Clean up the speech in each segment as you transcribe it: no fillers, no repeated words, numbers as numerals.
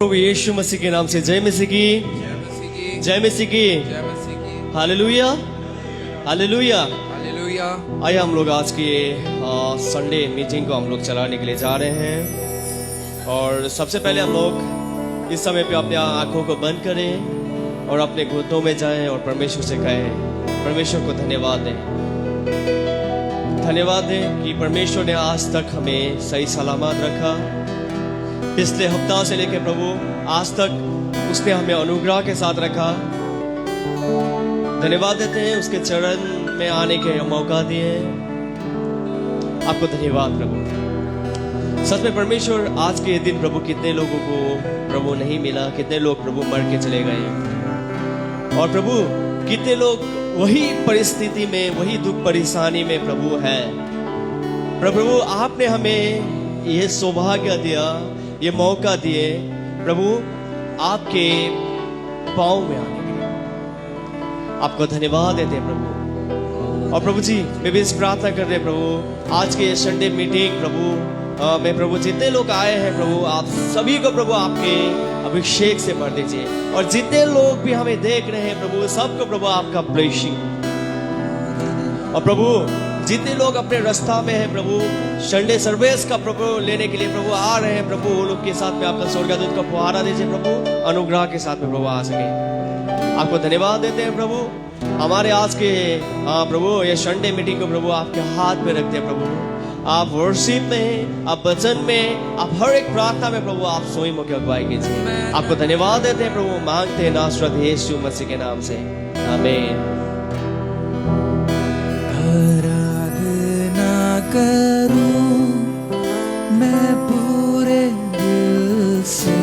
प्रभु यीशु मसीह के नाम से जय मसीह की, जय मसीह की, हालेलुया, हालेलुया, हालेलुया। आइए हम लोग आज की संडे मीटिंग को हम लोग चलाने के लिए जा रहे हैं। और सबसे पहले हम लोग इस समय पे अपने आंखों को बंद करें और अपने घुटनों में जाएं और परमेश्वर से कहें, परमेश्वर को धन्यवाद दें, धन्यवाद दें कि परमेश्वर ने आज तक हमें सही सलामत रखा। पिछले हफ्ता से लेकर प्रभु आज तक उसने हमें अनुग्रह के साथ रखा। धन्यवाद देते हैं, उसके चरण में आने के मौका दिए। आपको धन्यवाद प्रभु। सच में परमेश्वर आज के दिन प्रभु कितने लोगों को प्रभु नहीं मिला, कितने लोग प्रभु मर के चले गए, और प्रभु कितने लोग वही परिस्थिति में, वही दुख परेशानी में प्रभु है। प्रभु आपने हमें यह सौभाग्य दिया, ये मौका दिए प्रभु आपके पांव में आने के लिए। आपको धन्यवाद देते हैं प्रभु। और प्रभु जी मैं भी इस प्रार्थना कर रहे प्रभु, आज के संडे मीटिंग प्रभु में प्रभु जितने लोग आए हैं प्रभु, आप सभी को प्रभु आपके अभिषेक से भर दीजिए। और जितने लोग भी हमें देख रहे हैं प्रभु, सबको प्रभु आपका ब्लेसिंग। और प्रभु जितने लोग अपने रास्ता में हैं प्रभु, संडे सर्विस का प्रभु लेने के लिए प्रभु आ रहे हैं प्रभु, वो लोग के साथ में आपका स्वर्गदूत का फुहारा दीजिए प्रभु, अनुग्रह के साथ में प्रभु आ सके। आपको धन्यवाद देते हैं प्रभु। हमारे आज के प्रभु ये संडे मीटिंग को प्रभु आपके हाथ में रखते हैं प्रभु। आप वर्शिप में, आप वचन में, आप हर एक प्रार्थना में प्रभु आप स्वयं मुख्य अगुवाई कीजिए। आपको धन्यवाद देते हैं प्रभु, मांगते हैं नासरत यीशु मसीह के नाम से, आमीन। करूं मैं पूरे दिल से,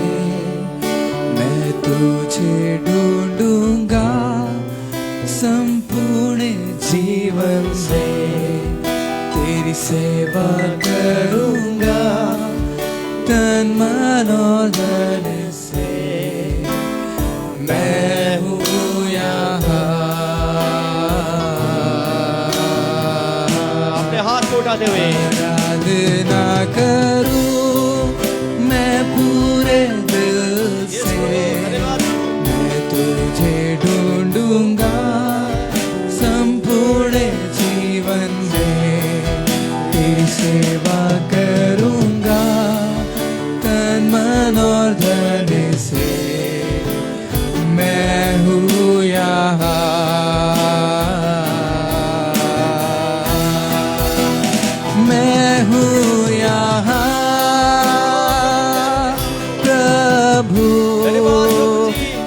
मैं तुझे ढूंढूंगा संपूर्ण जीवन से, तेरी सेवा करूंगा तन मन और धन से, मैं हूँ यहाँ। उठाते हुए आराधना करूं मैं पूरे दिल से, मैं तुझे ढूंढूंगा संपूर्ण जीवन में, तेरी सेवा करूंगा तन मन और धन से, मैं हूँ यहाँ। मैं हूँ यहाँ प्रभु,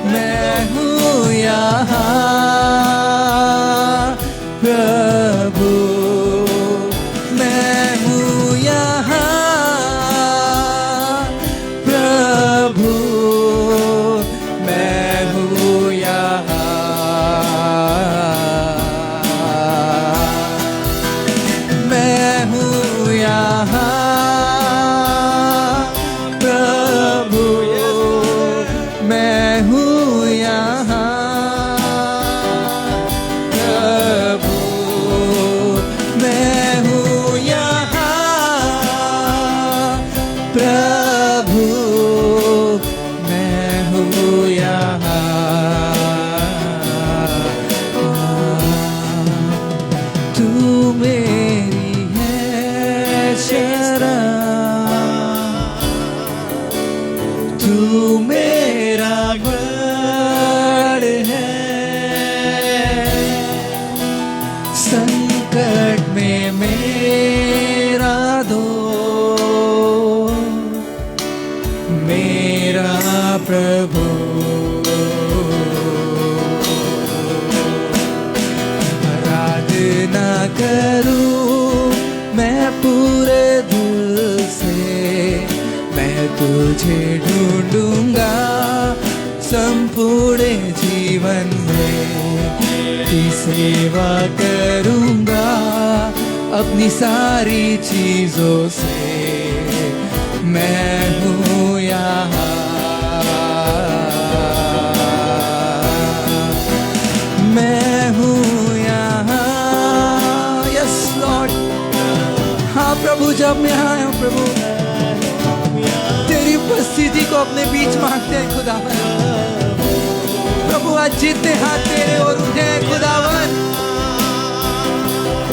मैं हूँ यहाँ प्रभु, मैं हूँ यहाँ प्रभु, मैं हूँ यहाँ, मैं हूँ यहाँ प्रभु, मैं हूँ यहाँ प्रभु, मैं हूँ यहाँ प्रभु, मैं हूँ यहाँ। तू मेरी है शरण, तू मेरा गढ़ है, संकट में मेरा दो, मेरा प्रभु। आराधना करूं मैं पूरे दिल से, मैं तुझे ढूंढूंगा संपूर्ण जीवन में, तेरी सेवा करूंगा अपनी सारी चीजों से, मैं हूँ यहाँ, मैं हूँ यहाँ। यस लॉर्ड, हाँ प्रभु, जब मैं आया प्रभु तेरी उपस्थिति को अपने बीच मांगते हैं खुदावन। प्रभु आज जितने हाथ तेरे और उठे हैं खुदावन,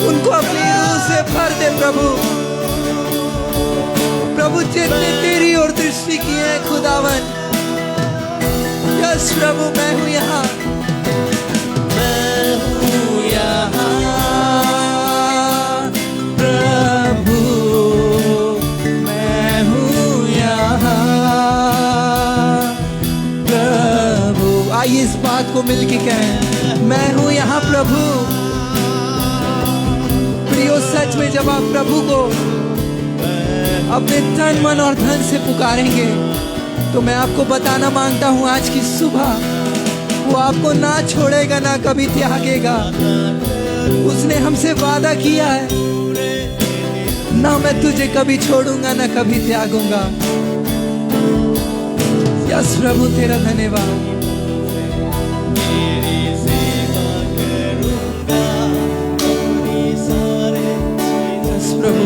उनको अपनी रूह से भर दे प्रभु। प्रभु जितने तेरी ओर दृष्टि किए हैं खुदावन, यस प्रभु मैं हूं यहाँ, प्रभु मैं हूँ यहाँ, प्रभु। आइए इस बात को मिलके कहें, मैं हूँ यहाँ प्रभु। प्रियो सच में जब आप प्रभु को अपने तन मन और धन से पुकारेंगे तो मैं आपको बताना मांगता हूँ आज की सुबह वो आपको ना छोड़ेगा ना कभी त्यागेगा। उसने हमसे वादा किया है, ना मैं तुझे कभी छोड़ूंगा ना कभी त्यागूंगा। यस प्रभु तेरा धन्यवाद। यस प्रभु,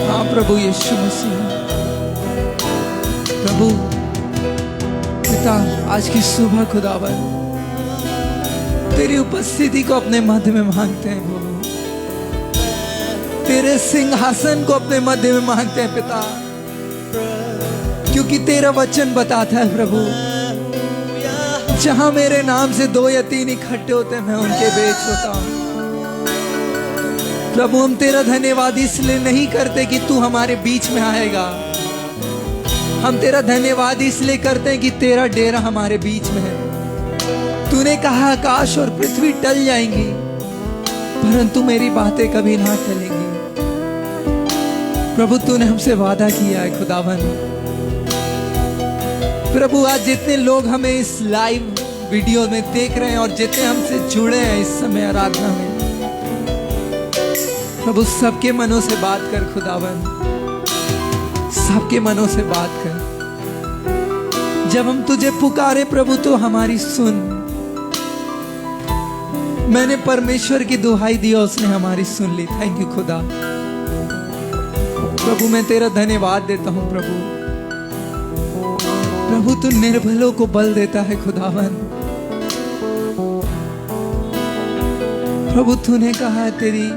हाँ प्रभु यीशु मसीह। प्रभु पिता आज की सुबह खुदावन तेरी उपस्थिति को अपने मध्य में मांगते हैं प्रभु, तेरे सिंहासन को अपने मध्य में मांगते हैं पिता, क्योंकि तेरा वचन बताता है प्रभु जहां मेरे नाम से 2 या 3 इकट्ठे होते हैं मैं उनके बीच होता हूं। प्रभु हम तेरा धन्यवाद इसलिए नहीं करते कि तू हमारे बीच में आएगा, हम तेरा धन्यवाद इसलिए करते हैं कि तेरा डेरा हमारे बीच में है। तूने कहा आकाश और पृथ्वी टल जाएंगी परंतु मेरी बातें कभी ना टलेंगी। प्रभु तूने हमसे वादा किया है खुदावन। प्रभु आज जितने लोग हमें इस लाइव वीडियो में देख रहे हैं और जितने हमसे जुड़े हैं इस समय आराधना में, प्रभु सबके मनों से बात कर खुदावन, सबके मनों से बात कर। जब हम तुझे पुकारे प्रभु तो हमारी सुन। मैंने परमेश्वर की दुहाई दी और उसने हमारी सुन ली। थैंक यू खुदा। प्रभु मैं तेरा धन्यवाद देता हूं प्रभु। प्रभु तू निर्बलों को बल देता है खुदावन। प्रभु तूने कहा तेरी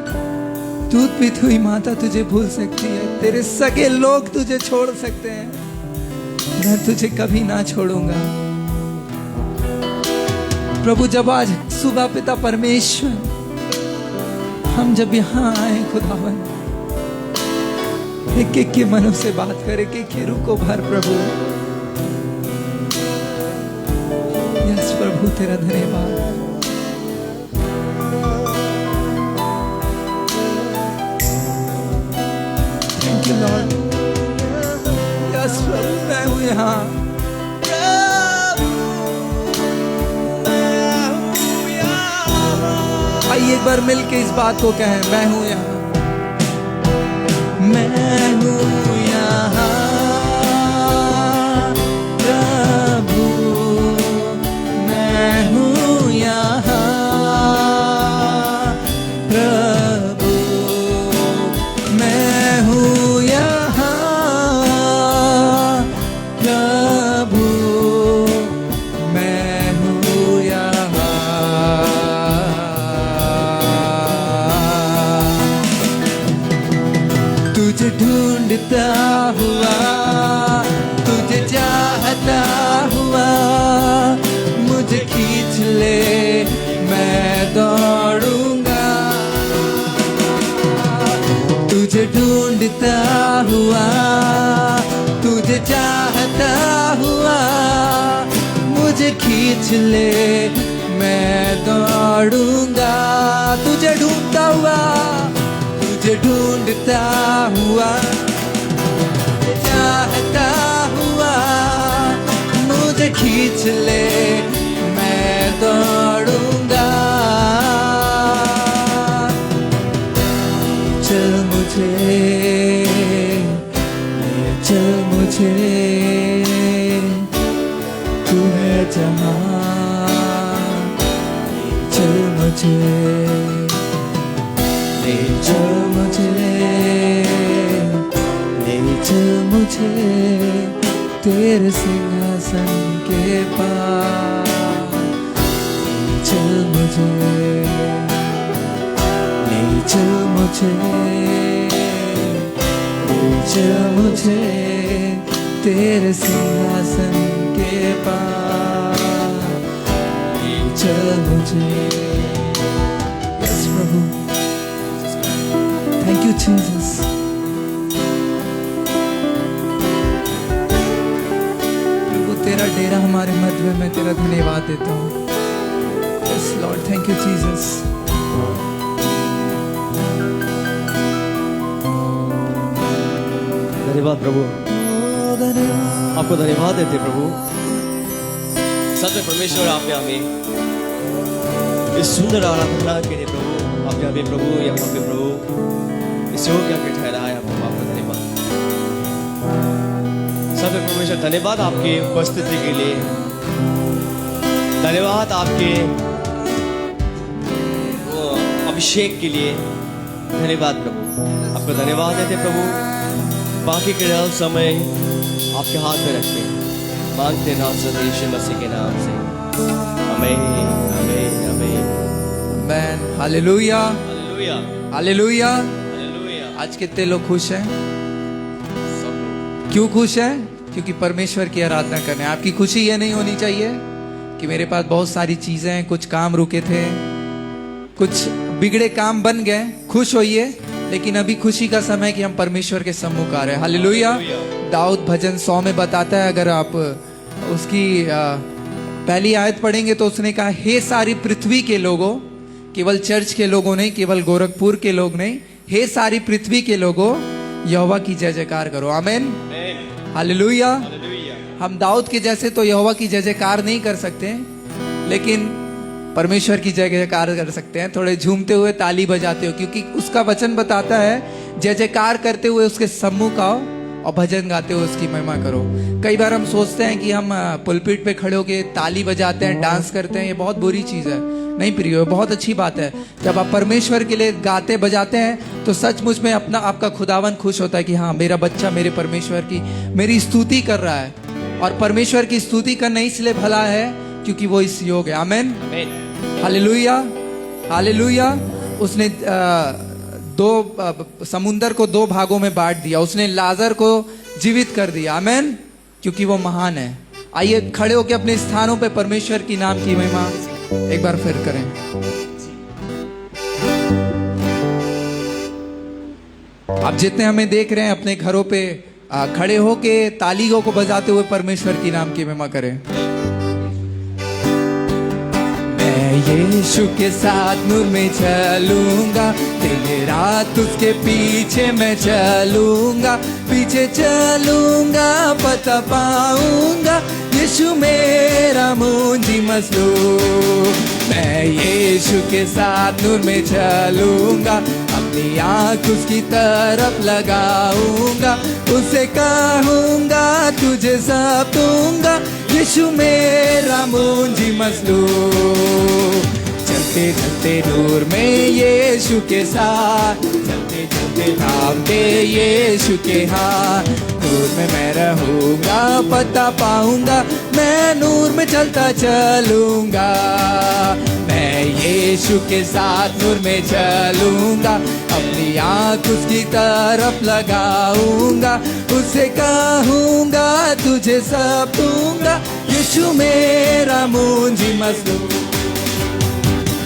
दूध पीती हुई माता तुझे भूल सकती है, तेरे सगे लोग तुझे छोड़ सकते हैं, मैं तुझे कभी ना छोड़ूंगा। प्रभु जब आज सुबह पिता परमेश्वर हम जब यहाँ आए खुदावन, एक एक के मनों से बात कर, एक एक के रूह को भर प्रभु। यस प्रभु तेरा धन्यवाद। Thank you Lord. यस प्रभु मैं हूँ यहाँ। आइए एक बार मिलके इस बात को कहें, मैं हूँ यहाँ, मैं हूँ यहाँ प्रभु, मैं हूँ यहाँ प्रभु, मैं हूँ यहाँ प्रभु, मैं हूँ यहाँ। तुझे ढूंढता हुआ, तुझे चाहता हुआ, मुझे खींच ले मैं दौड़ूंगा। तुझे ढूंढता हुआ, तुझे चाहता हुआ, मुझे खींच ले मैं दौड़ूंगा। तुझे ढूंढता हुआ, तुझे ढूंढता हुआ, चाहता हुआ, मुझे खींच ले मैं दौड़ूंगा। चल मुझे, चल मुझे, तू है जहाँ, चल मुझे, ले चल मुझे, ले मुझे तेरे सिंहासन के पास, ले चल मुझे, ले चल मुझे, ले चल मुझे तेरे सिंहासन के पास, ले चल मुझे। यस प्रभु, थैंक यू जीसस। प्रभु तेरा डेरा हमारे मध्य में, तेरा धन्यवाद देता हूँ। Yes lord, thank you Jesus. धन्यवाद प्रभु, आपको धन्यवाद देते प्रभु। सत्य परमेश्वर, आपने हमें इस सुंदर आराधना के लिए प्रभु, आपने हमें प्रभु यहाँ पे प्रभु इस योग्य के ठहराया प्रभु, आपका धन्यवाद। सत्य परमेश्वर, धन्यवाद आपकी उपस्थिति के लिए, धन्यवाद आपके अभिषेक के लिए, धन्यवाद प्रभु। आपको धन्यवाद देते प्रभु। बाकी के समय आपके हाथ में रखते हैं, मांगते नाम से यीशु मसीह के नाम से, आमीन आमीन आमीन आमीन। Hallelujah hallelujah hallelujah. हालेलुया। आज कितने लोग खुश हैं? क्यों खुश हैं? क्योंकि परमेश्वर की आराधना करने। आपकी खुशी ये नहीं होनी चाहिए कि मेरे पास बहुत सारी चीजें हैं, कुछ काम रुके थे, कुछ बिगड़े काम बन गए। खुश होइए, लेकिन अभी खुशी का समय कि हम परमेश्वर के सम्मुख आ रहे हैं। हालेलुया। दाऊद भजन 100 में बताता है, अगर आप उसकी पहली आयत पढ़ेंगे तो उसने कहा, हे सारी पृथ्वी के लोगों, केवल चर्च के लोगों नहीं, केवल गोरखपुर के लोग नहीं, हे सारी पृथ्वी के लोगों, यहोवा की जय जयकार करो। आमीन हालेलुया। हम दाऊद के जैसे तो यहोवा की जय जयकार नहीं कर सकते, लेकिन परमेश्वर की जय जयकार कर सकते हैं, थोड़े झूमते हुए ताली बजाते हो, क्योंकि उसका वचन बताता है जय जयकार करते हुए उसके सम्मुख आओ और भजन गाते हुए उसकी महिमा करो। कई बार हम सोचते हैं कि हम पुलपिट पे खड़े होके ताली बजाते हैं, डांस करते हैं, ये बहुत बुरी चीज़ है। नहीं प्रियो, बहुत अच्छी बात है। जब आप परमेश्वर के लिए गाते बजाते हैं तो सचमुच में अपना आपका खुदावन खुश होता है कि हाँ, मेरा बच्चा मेरे परमेश्वर की मेरी स्तुति कर रहा है। और परमेश्वर की स्तुति करना इसलिए भला है क्योंकि वो इस योग है। आमीन हालेलुया हालेलुया। उसने समुंदर को 2 भागों में बांट दिया, उसने लाजर को जीवित कर दिया। आमीन, क्योंकि वो महान है। आइए खड़े होकर अपने स्थानों पे परमेश्वर की नाम की महिमा एक बार फिर करें। आप जितने हमें देख रहे हैं अपने घरों पे खड़े होके तालियों को बजाते हुए परमेश्वर की नाम की महिमा करें। यीशु के साथ नूर में चलूंगा, दिन रात उसके पीछे मैं चलूंगा, पीछे चलूंगा पता पाऊंगा, यीशु मेरा मुंजी मसलूब। मैं यीशु के साथ नूर में चलूंगा, अपनी आँख उसकी तरफ लगाऊंगा, उसे कहूंगा तुझे सब दूंगा, यीशु मेरा मुंजी मसलूब। चलते चलते नूर में यीशु के साथ, चलते चलते थामते यीशु के हाथ, नूर में मैं रहूंगा पता पाऊंगा, मैं नूर में चलता चलूंगा। मैं यीशु के साथ नूर में चलूंगा, अपनी आँख उसकी तरफ लगाऊंगा, उसे कहूंगा तुझे सब दूंगा, यीशु मेरा मुंजी मसलूब।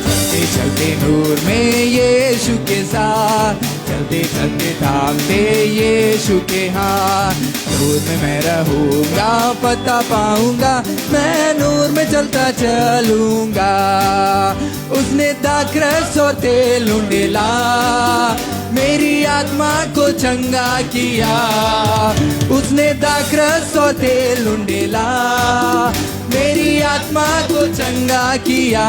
चलते चलते नूर में यीशु के साथ, चलते चलते थामते यीशु के हाथ, नूर में मैं रहूंगा पता पाऊंगा, मैं नूर में चलता चलूंगा। उसने दाखरस और तेल उंडेला, मेरी आत्मा को चंगा किया। उसने दाखरस और तेल उंडेला, मेरी आत्मा को चंगा किया।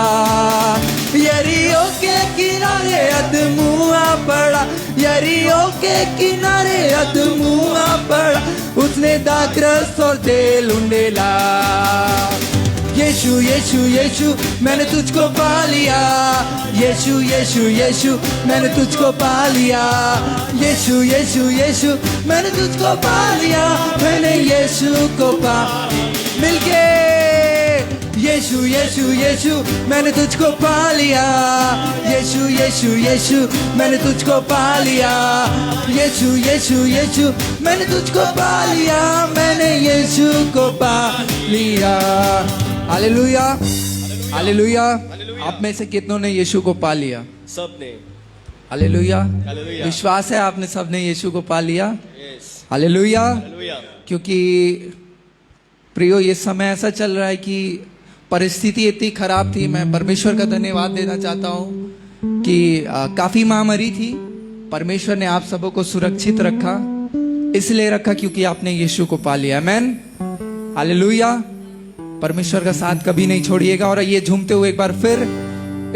यरीहो के किनारे अदमुआ पड़ा, यरीहो के किनारे अदमुआ पड़ा, उसने दाखरस और तेल उंडेला। यीशु यीशु यीशु मैंने तुझको पा लिया, यीशु यीशु यीशु मैंने तुझको पा लिया, यीशु यीशु यीशु मैंने तुझको पा लिया, मैंने यीशु को पा मिलके, यीशु यीशु यीशु मैंने तुझको पा लिया, यीशु यीशु यीशु मैंने तुझको पा लिया, यीशु यीशु यीशु मैंने तुझको पा लिया, मैंने यीशु को पा लिया। Hallelujah hallelujah. आप में से कितनों ने यीशु को पा लिया? सबने। हालेलुया। हालेलुया। विश्वास है आपने सबने यीशु को पा लिया? यस। हालेलुया। हालेलुया। क्योंकि प्रियो ये समय ऐसा चल रहा है कि परिस्थिति इतनी खराब थी। मैं परमेश्वर का धन्यवाद देना चाहता हूँ कि काफी महामारी थी, परमेश्वर ने आप सबों को सुरक्षित रखा, इसलिए रखा क्योंकि आपने यीशु को पा लिया। आमेन। हालेलुया। परमेश्वर का साथ कभी नहीं छोड़िएगा। और ये झूमते हुए एक बार फिर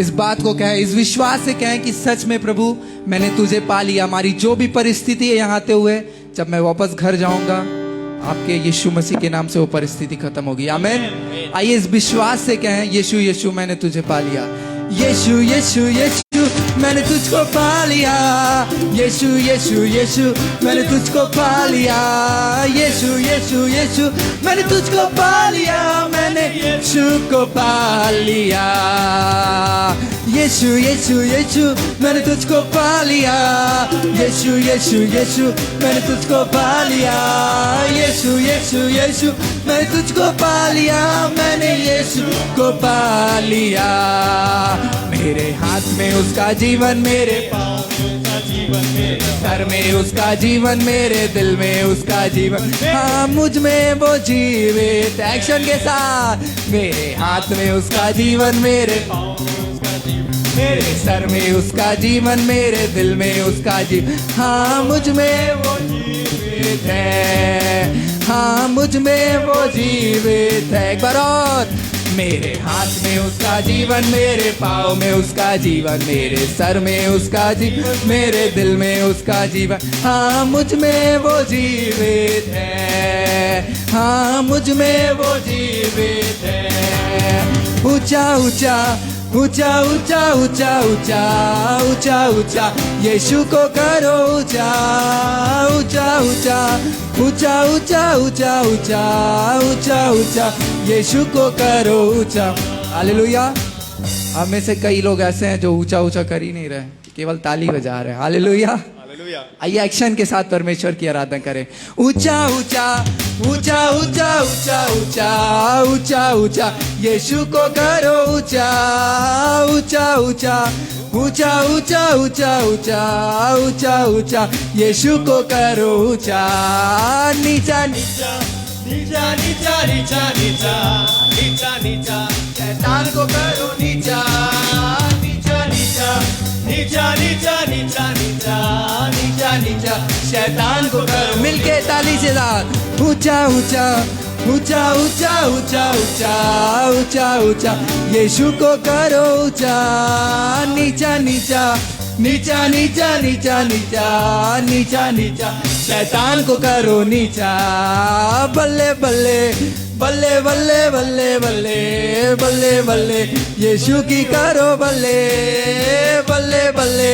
इस बात को कहें, इस विश्वास से कहें कि सच में प्रभु मैंने तुझे पा लिया। हमारी जो भी परिस्थिति है यहाँ आते हुए, जब मैं वापस घर जाऊंगा आपके यीशु मसीह के नाम से वो परिस्थिति खत्म होगी। आमीन। आइए इस विश्वास से कहें, यीशु यीशु मैंने तुझे पा लिया, यीशु यीशु यीशु मैंने तुझको पा लिया, यीशु यीशु यीशु मैंने तुझको पा लिया, यीशु यीशु यीशु मैंने तुझको पा लिया, मैंने यीशु को पा लिया, यीशु यीशु यीशु मैंने तुझको पा लिया, यीशु यीशु यीशु मैंने तुझको पा लिया, यीशु यीशु यीशु मैंने तुझको पा लिया, मैंने यीशु को पा लिया। मेरे हाथ में उसका जीवन, मेरे पाँव में उसका जीवन, मेरे सर में उसका जीवन, मेरे दिल में उसका जीवन, हाँ मुझ में वो जीवित। एक्शन के साथ, मेरे हाथ में उसका जीवन, मेरे पाँव में उसका जीवन, मेरे सर में उसका जीवन, मेरे दिल में उसका जीवन, हाँ मुझ में वो जीवित है, हाँ मुझ में वो जीवित है। एक बार और, मेरे हाथ में उसका जीवन, मेरे पाँव में उसका जीवन, मेरे सर में उसका जीवन, मेरे दिल में उसका जीवन, हाँ मुझ में वो जीवित है, हाँ मुझ में वो जीवित है। ऊंचा ऊंचा ऊंचा ऊंचा ऊंचा ऊंचा ऊंचा ऊंचा यीशु को करो ऊंचा, ऊंचा ऊंचा ऊंचा ऊंचा ऊंचा ऊंचा ऊंचा ऊंचा यीशु को करो ऊंचा। हालेलुया। हम में से कई लोग ऐसे हैं जो ऊंचा ऊंचा कर ही नहीं रहे, केवल ताली बजा रहे हैं। हालेलुया। आइए एक्शन के साथ परमेश्वर की आराधना करें। ऊंचा ऊंचा ऊंचा ऊंचा ऊंचा ऊंचा ऊंचा ऊंचा यीशु को करो ऊंचा, ऊंचा ऊंचा ऊंचा ऊंचा ऊंचा ऊंचा ऊंचा ऊंचा यीशु को करो ऊंचा। नीचा नीचा नीचा नीचा नीचा नीचा नीचा नीचा शैतान को करो नीचा, नीचा नीचा नीचा नीचा नीचा नीचा नीचा नीचा शैतान को करो। मिलके ताली से साथ, ऊंचा ऊंचा ऊंचा ऊंचा ऊंचा ऊंचा ऊंचा ऊंचा यीशु को करो ऊंचा। नीचा नीचा नीचा नीचा नीचा नीचा नीचा नीचा शैतान को करो नीचा। बल्ले बल्ले बल्ले बल्ले बल्ले बल्ले बल्ले बल्ले यीशु की करो बल्ले, बल्ले बल्ले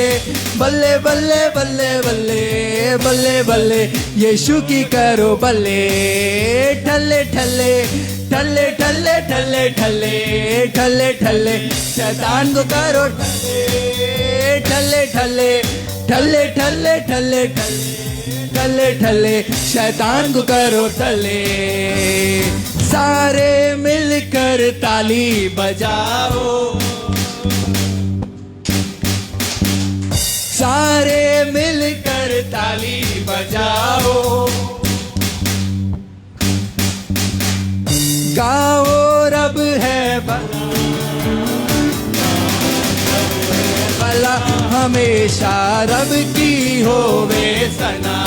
बल्ले बल्ले बल्ले बल्ले बल्ले बल्ले यीशु की करो बल्ले। ठल्ले ठल्ले ठल्ले ठल्ले ठल्ले ठल्ले ठल्ले ठल्ले शैतान को करो ठल्ले ठल्ले ठल्ले ठल्ले ठल्ले ठल्ले ठल्ले शैतान को करो ठल्ले। सारे मिलकर ताली बजाओ, सारे मिलकर ताली बजाओ, गाओ रब है भला, हमेशा रब की होवे सना,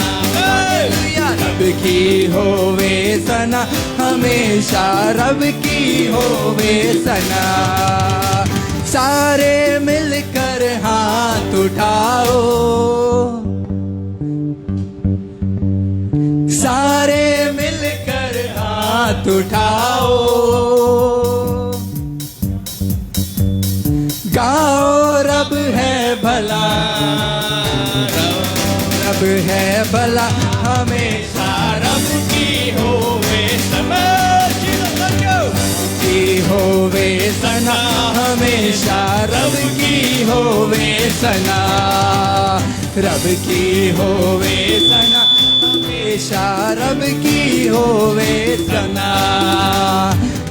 रब की होवे सना, हमेशा रब की होवे सना। सारे मिलकर हाथ उठाओ, सारे मिलकर हाथ उठाओ, भला हमेशा रब की होवे सना की होवे सना हमेशा रब की होवे सना रब की होवे सना हमेशा रब की होवे सना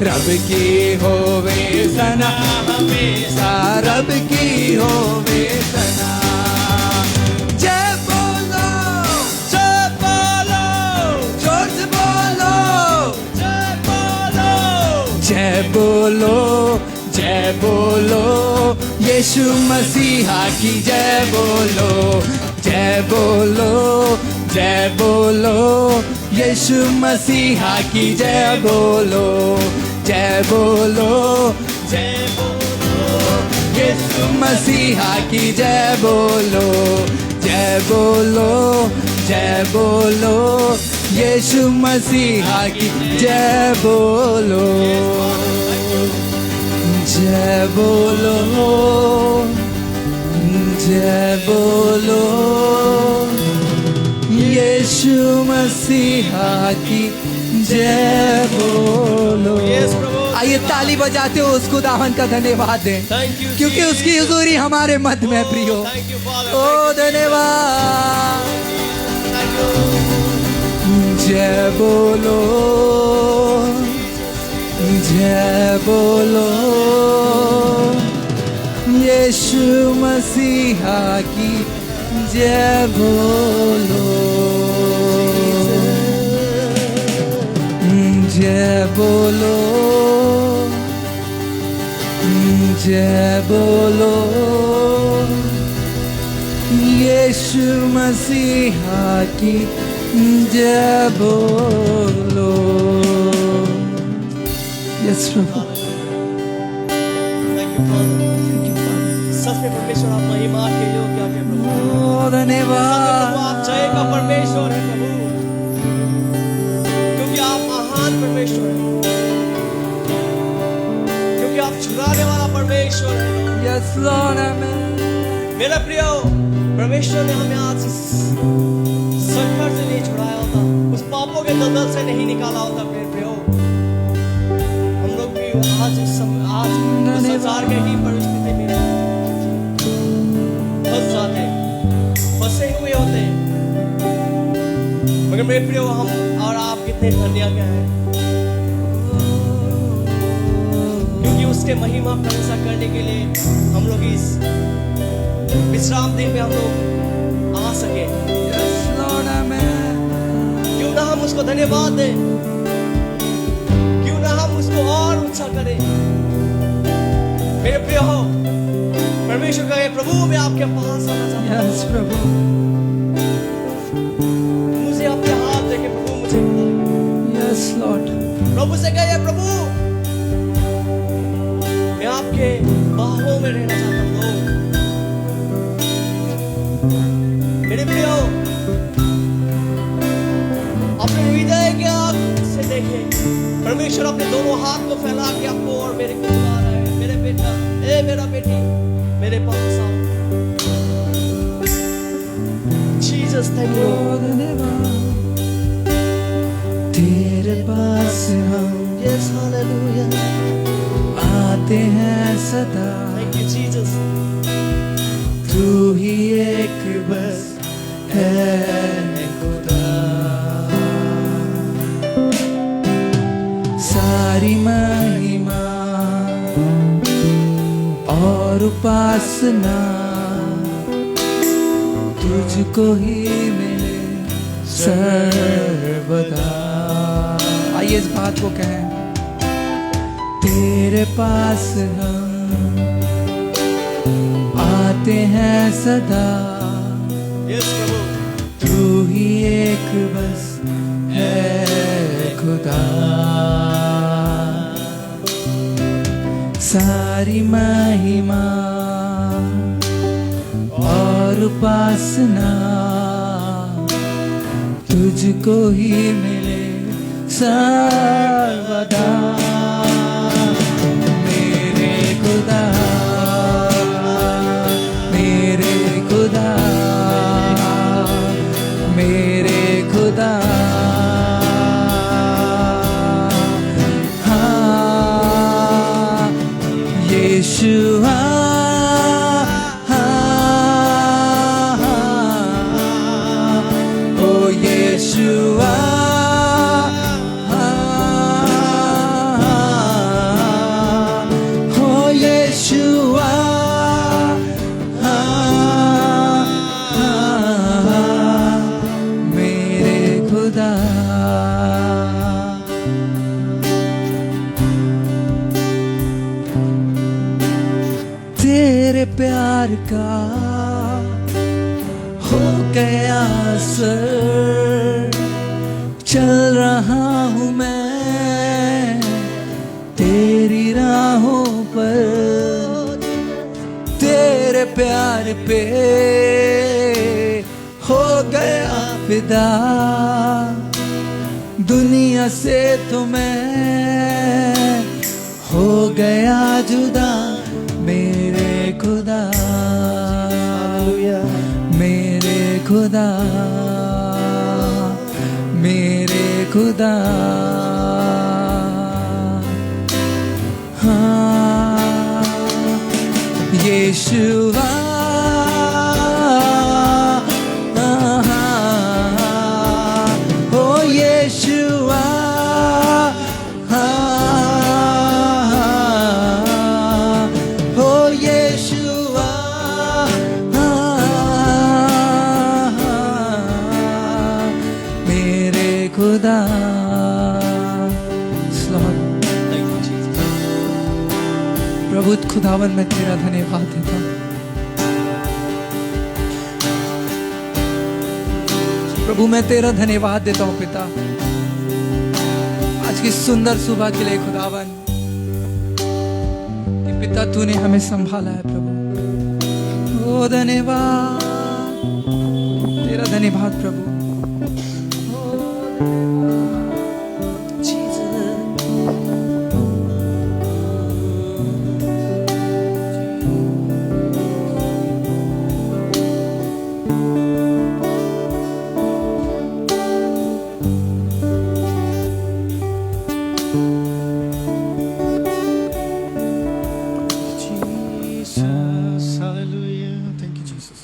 रब की होवे सना हमेशा रब की होवे सना जय बोलो जोर से बोलो जय बोलो जय बोलो यीशु मसीहा की जय बोलो जय बोलो जय बोलो यीशु मसीहा की जय बोलो जय बोलो जय बोलो यीशु मसीहा की जय बोलो जय बोलो जय बोलो यीशु मसीहा की जय बोलो जय बोलो जय बोलो यीशु मसीहा की जय बोलो आइए ताली बजाते हो उसको दामन का धन्यवाद दें क्योंकि उसकी हुजूरी हमारे मध्य में प्रियो ओ धन्यवाद जय बोलो जय बोलो यीशु मसीहा की जय बोलो जय बोलो जय बोलो यीशु मसीहा की जय बोलो यस प्रभु सच में परमेश्वर आप महिमा के योग्य हैं प्रभु धन्यवाद आप जय का परमेश्वर है प्रभु क्योंकि आप महान परमेश्वर हैं क्योंकि आप छुड़ाने वाला परमेश्वर है यस लॉर्ड आमेन मेरा प्रिय परमेश्वर ने हमें आज इस संकट से नहीं छुड़ाया होता उस पापों के दलदल से नहीं निकाला होता मेरे प्रिय हम लोग भी आज उस संसार के ही परिस्थिति में फंस जाते फंसे हुए होते मगर मेरे प्रिय हम और आप कितने धन्य हैं क्योंकि उसके महिमा प्रशंसा करने के लिए हम लोग इस विश्राम दिन में हम लोग आ सके क्यों ना हम उसको धन्यवाद दें क्यों ना हम उसको और ऊंचा करें मेरे प्रिय हो परमेश्वर कहे प्रभु मैं आपके पास आना चाहता हूं यस प्रभु मुझे अपने हाथ देके प्रभु मुझे यस लॉर्ड प्रभु से कहे प्रभु मैं आपके बाहों में रहना चाहता हूं मेरे प्रिय अपने हृदय के आंख से देखे परमेश्वर अपने दोनों हाथ को फैला के आपको और मेरे को बुला रहा है मेरे बेटा ए मेरा बेटी मेरे पास आओ जीसस थैंक यू तेरे पास हम यस हालेलुया आते हैं सदा थैंक यू जीसस तू ही एक बस है खुदा सारी महिमा और उपासना तुझको ही मिले सर्वदा आइए इस बात को कहें तेरे पास हम आते हैं सदा यस प्रभु तू ही एक बस है खुदा सारी महिमा और उपासना तुझको ही मिले सर्वदा मेरे खुदा मेरे खुदा मेरे यीशुआ ओ यीशुआ ओ यीशुआ मेरे खुदा तेरे प्यार का हो गया असर चल रहा हूँ मैं तेरी राहों पर तेरे प्यार पे हो गया फिदा दुनिया से तो मैं हो गया जुदा मेरे खुदा मेरे खुदा मेरे खुदा हाँ यीशुआ ओ यीशुआ ओ यीशुआ मेरे खुदा Thank you, Jesus. प्रभु खुदावन मैं तेरा धन्यवाद देता हूँ प्रभु मैं तेरा धन्यवाद देता हूँ पिता आज की सुंदर सुबह के लिए खुदावन कि पिता तूने हमें संभाला है प्रभु ओ धन्यवाद तेरा धन्यवाद प्रभु Jesus, hallelujah. Thank you, Jesus.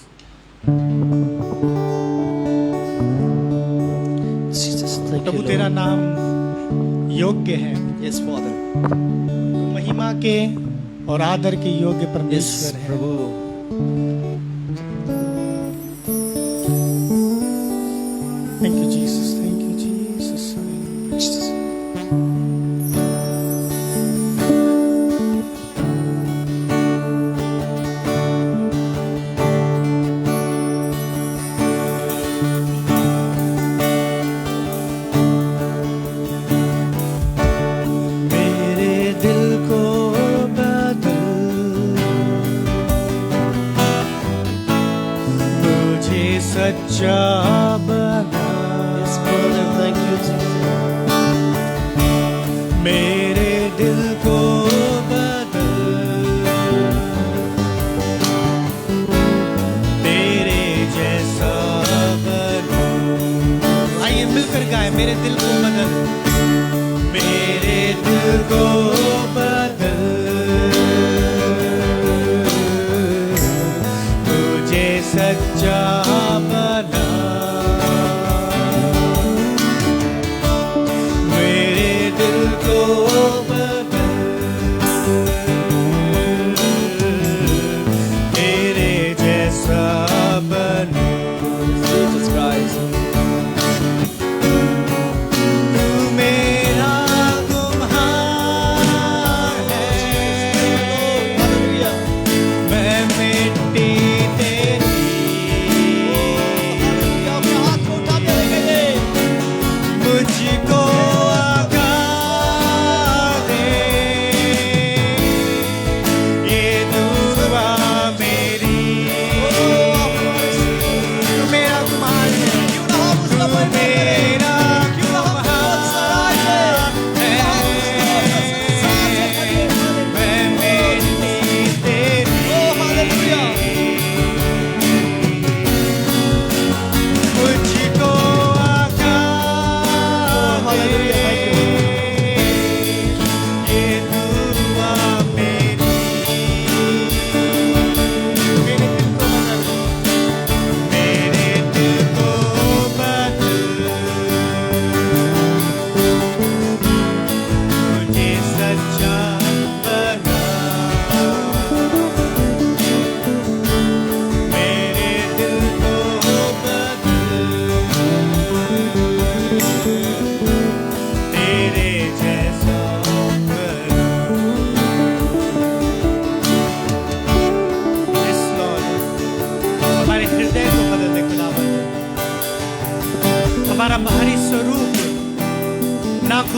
Jesus, thank Prabhu you, तेरा Lord. नाम योग्य है, Yes, Father. महिमा के और आदर के योग्य Yes, परमेश्वर है। प्रभु. Thank you, Jesus. Thank you, Jesus. Hallelujah. Jesus. मेरे दिल को बदल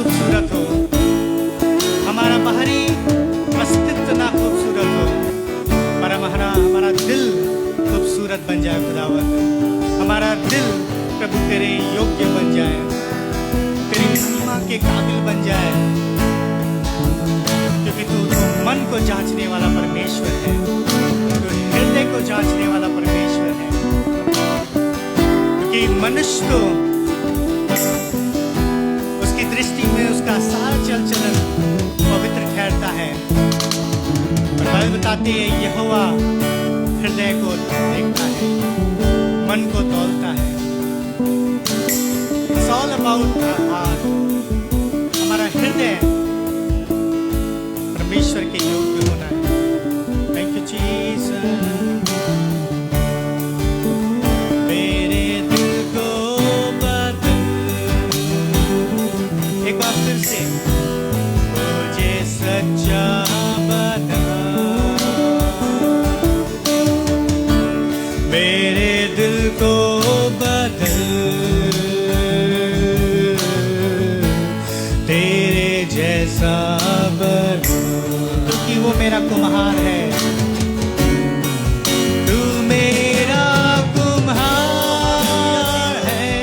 खूबसूरत हो, हमारा बाहरी अस्तित्व ना खूबसूरत हो, पर हमारा दिल खूबसूरत बन जाए खुदावन। हमारा दिल प्रभु तेरे योग्य बन जाए, तेरी महिमा के काबिल बन जाए, क्योंकि तू तो मन को जांचने वाला परमेश्वर है, तू हृदय को जांचने वाला परमेश्वर है। क्योंकि मनुष्य को उसकी दृष्टि में उसका सारा चल चलन पवित्र ठहरता है, और बाइबल बताती है यहोवा हृदय को देखता है, मन को तौलता है। It's all about our heart. हमारा हृदय परमेश्वर के योग्य होना है। Thank you Jesus। मेरे दिल को बदल, एक बार फिर से, मुझे सच्चा बना, मेरे दिल को बदल, तेरे जैसा बना, क्योंकि वो मेरा कुम्हार है, तू मेरा कुम्हार है,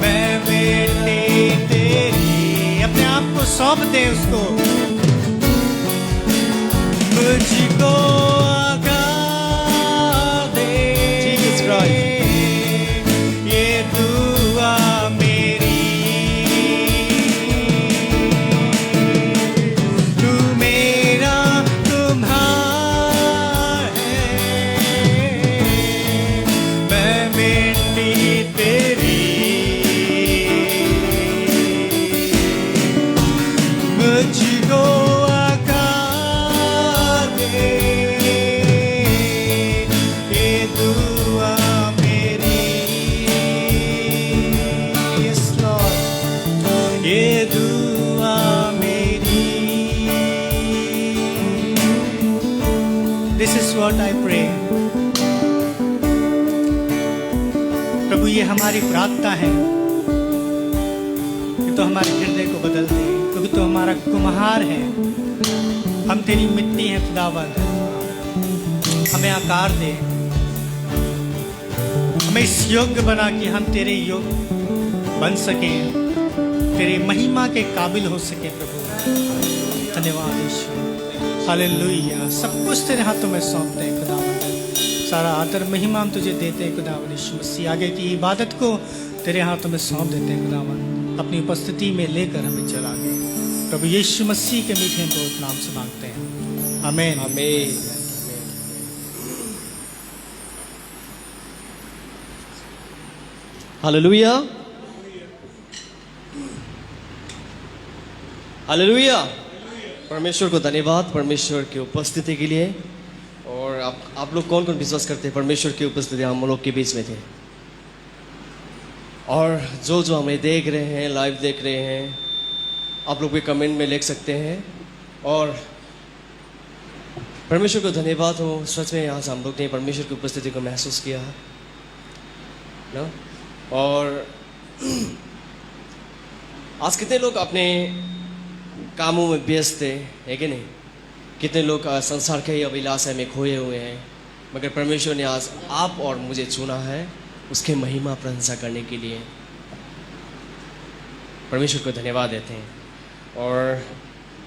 मैं बेटी तेरी। अपने आप को सौंप दे उसको, मुझको ये दुआ मेरी, तू मेरा कुम्हार है, मैं बेटी तेरी, मुझको आकार दे, ये दुआ ये दुआ मेरी। This is what I pray। प्रभु ये हमारी प्रार्थना है कि तो हमारे हृदय को बदल दे, क्योंकि तो हमारा कुम्हार है, हम तेरी मिट्टी है खुदावंद। हमें आकार दे, हमें इस योग्य बना कि हम तेरे योग्य बन सकें, तेरे महिमा के काबिल हो सके प्रभु। धन्यवाद यीशु, हालेलुया। सब कुछ तेरे हाथों में सौंपते हैं खुदावंद, सारा आदर महिमा हम तुझे देते हैं खुदावंद यीशु मसीह। आगे की इबादत को तेरे हाथों में सौंप देते हैं खुदावंद, अपनी उपस्थिति में लेकर हमें चला गए। प्रभु यीशु मसीह के मीठे बहुत नाम से मांगते हैं, आमीन आमीन। Hallelujah, hallelujah. परमेश्वर को धन्यवाद परमेश्वर की उपस्थिति के लिए। और आप लोग कौन कौन विश्वास करते हैं परमेश्वर की उपस्थिति हम लोग के बीच में थे? और जो जो हमें देख रहे हैं, लाइव देख रहे हैं, आप लोग भी कमेंट में लिख सकते हैं। और परमेश्वर को धन्यवाद हो, सच में यहाँ से हम लोग ने परमेश्वर की उपस्थिति को महसूस किया ना। और आज कितने लोग अपने कामों में व्यस्त थे, है कि नहीं? कितने लोग संसार के ही अभिलाषा में खोए हुए हैं, मगर परमेश्वर ने आज आप और मुझे चुना है उसके महिमा प्रशंसा करने के लिए। परमेश्वर को धन्यवाद देते हैं। और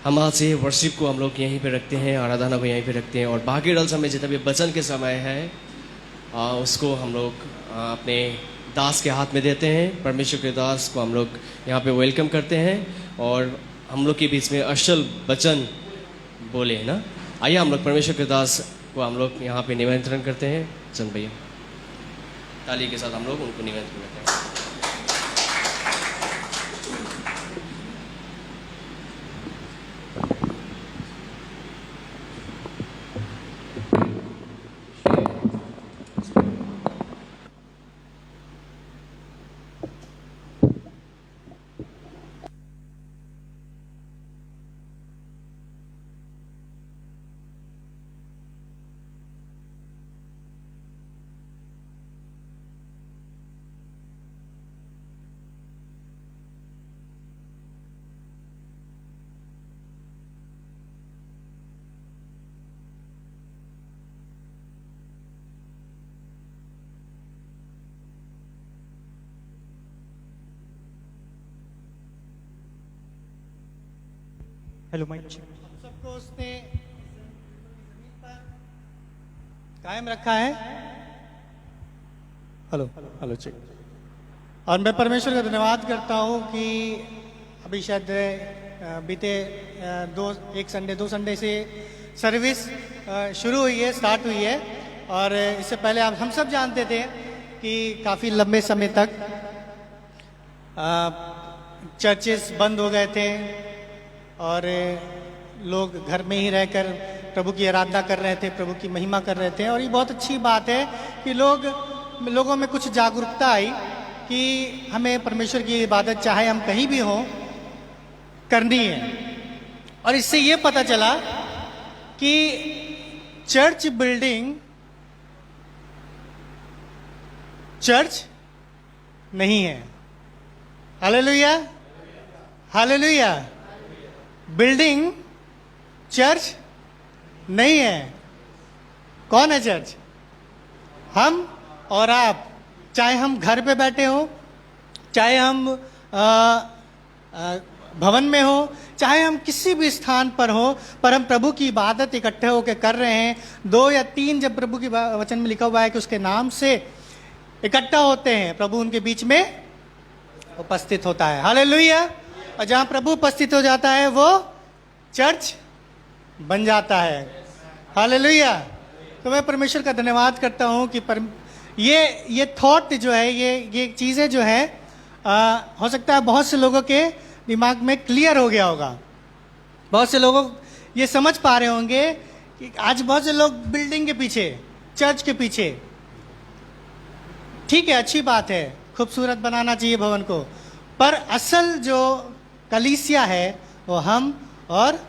हम आज से वर्शिप को हम लोग यहीं पे रखते हैं, आराधना को यहीं पे रखते हैं। और बाकी डल समय जितना भी वचन के समय है उसको हम लोग अपने दास के हाथ में देते हैं। परमेश्वर के दास को हम लोग यहाँ पे वेलकम करते हैं और हम लोग के बीच में असल वचन बोले है ना। आइए हम लोग परमेश्वर के दास को हम लोग यहाँ पे निमंत्रण करते हैं। चल भैया, ताली के साथ हम लोग उनको निमंत्रण करते हैं। Hello mic check. सबको उसने कायम रखा है। Hello hello check. और मैं परमेश्वर का धन्यवाद करता हूँ कि अभी शायद बीते दो संडे से सर्विस शुरू हुई है, स्टार्ट हुई है। और इससे पहले आप हम सब जानते थे कि काफ़ी लंबे समय तक चर्चेस बंद हो गए थे और लोग घर में ही रहकर प्रभु की आराधना कर रहे थे, प्रभु की महिमा कर रहे थे। और ये बहुत अच्छी बात है कि लोगों में कुछ जागरूकता आई कि हमें परमेश्वर की इबादत चाहे हम कहीं भी हों करनी है। और इससे ये पता चला कि चर्च बिल्डिंग चर्च नहीं है। Hallelujah, hallelujah. बिल्डिंग चर्च नहीं है। कौन है चर्च? हम और आप। चाहे हम घर पे बैठे हो, चाहे हम भवन में हो, चाहे हम किसी भी स्थान पर हो, पर हम प्रभु की इबादत इकट्ठे होकर कर रहे हैं। 2 या 3 जब प्रभु की वचन में लिखा हुआ है कि उसके नाम से इकट्ठा होते हैं, प्रभु उनके बीच में उपस्थित होता है। हालेलुया। और जहाँ प्रभु उपस्थित हो जाता है वो चर्च बन जाता है। हालेलुया। तो मैं परमेश्वर का धन्यवाद करता हूँ कि ये थॉट जो है, ये चीज़ें जो है हो सकता है बहुत से लोगों के दिमाग में क्लियर हो गया होगा। बहुत से लोगों ये समझ पा रहे होंगे कि आज बहुत से लोग बिल्डिंग के पीछे, चर्च के पीछे। ठीक है, अच्छी बात है, खूबसूरत बनाना चाहिए भवन को, पर असल जो कलीसिया है वो हम और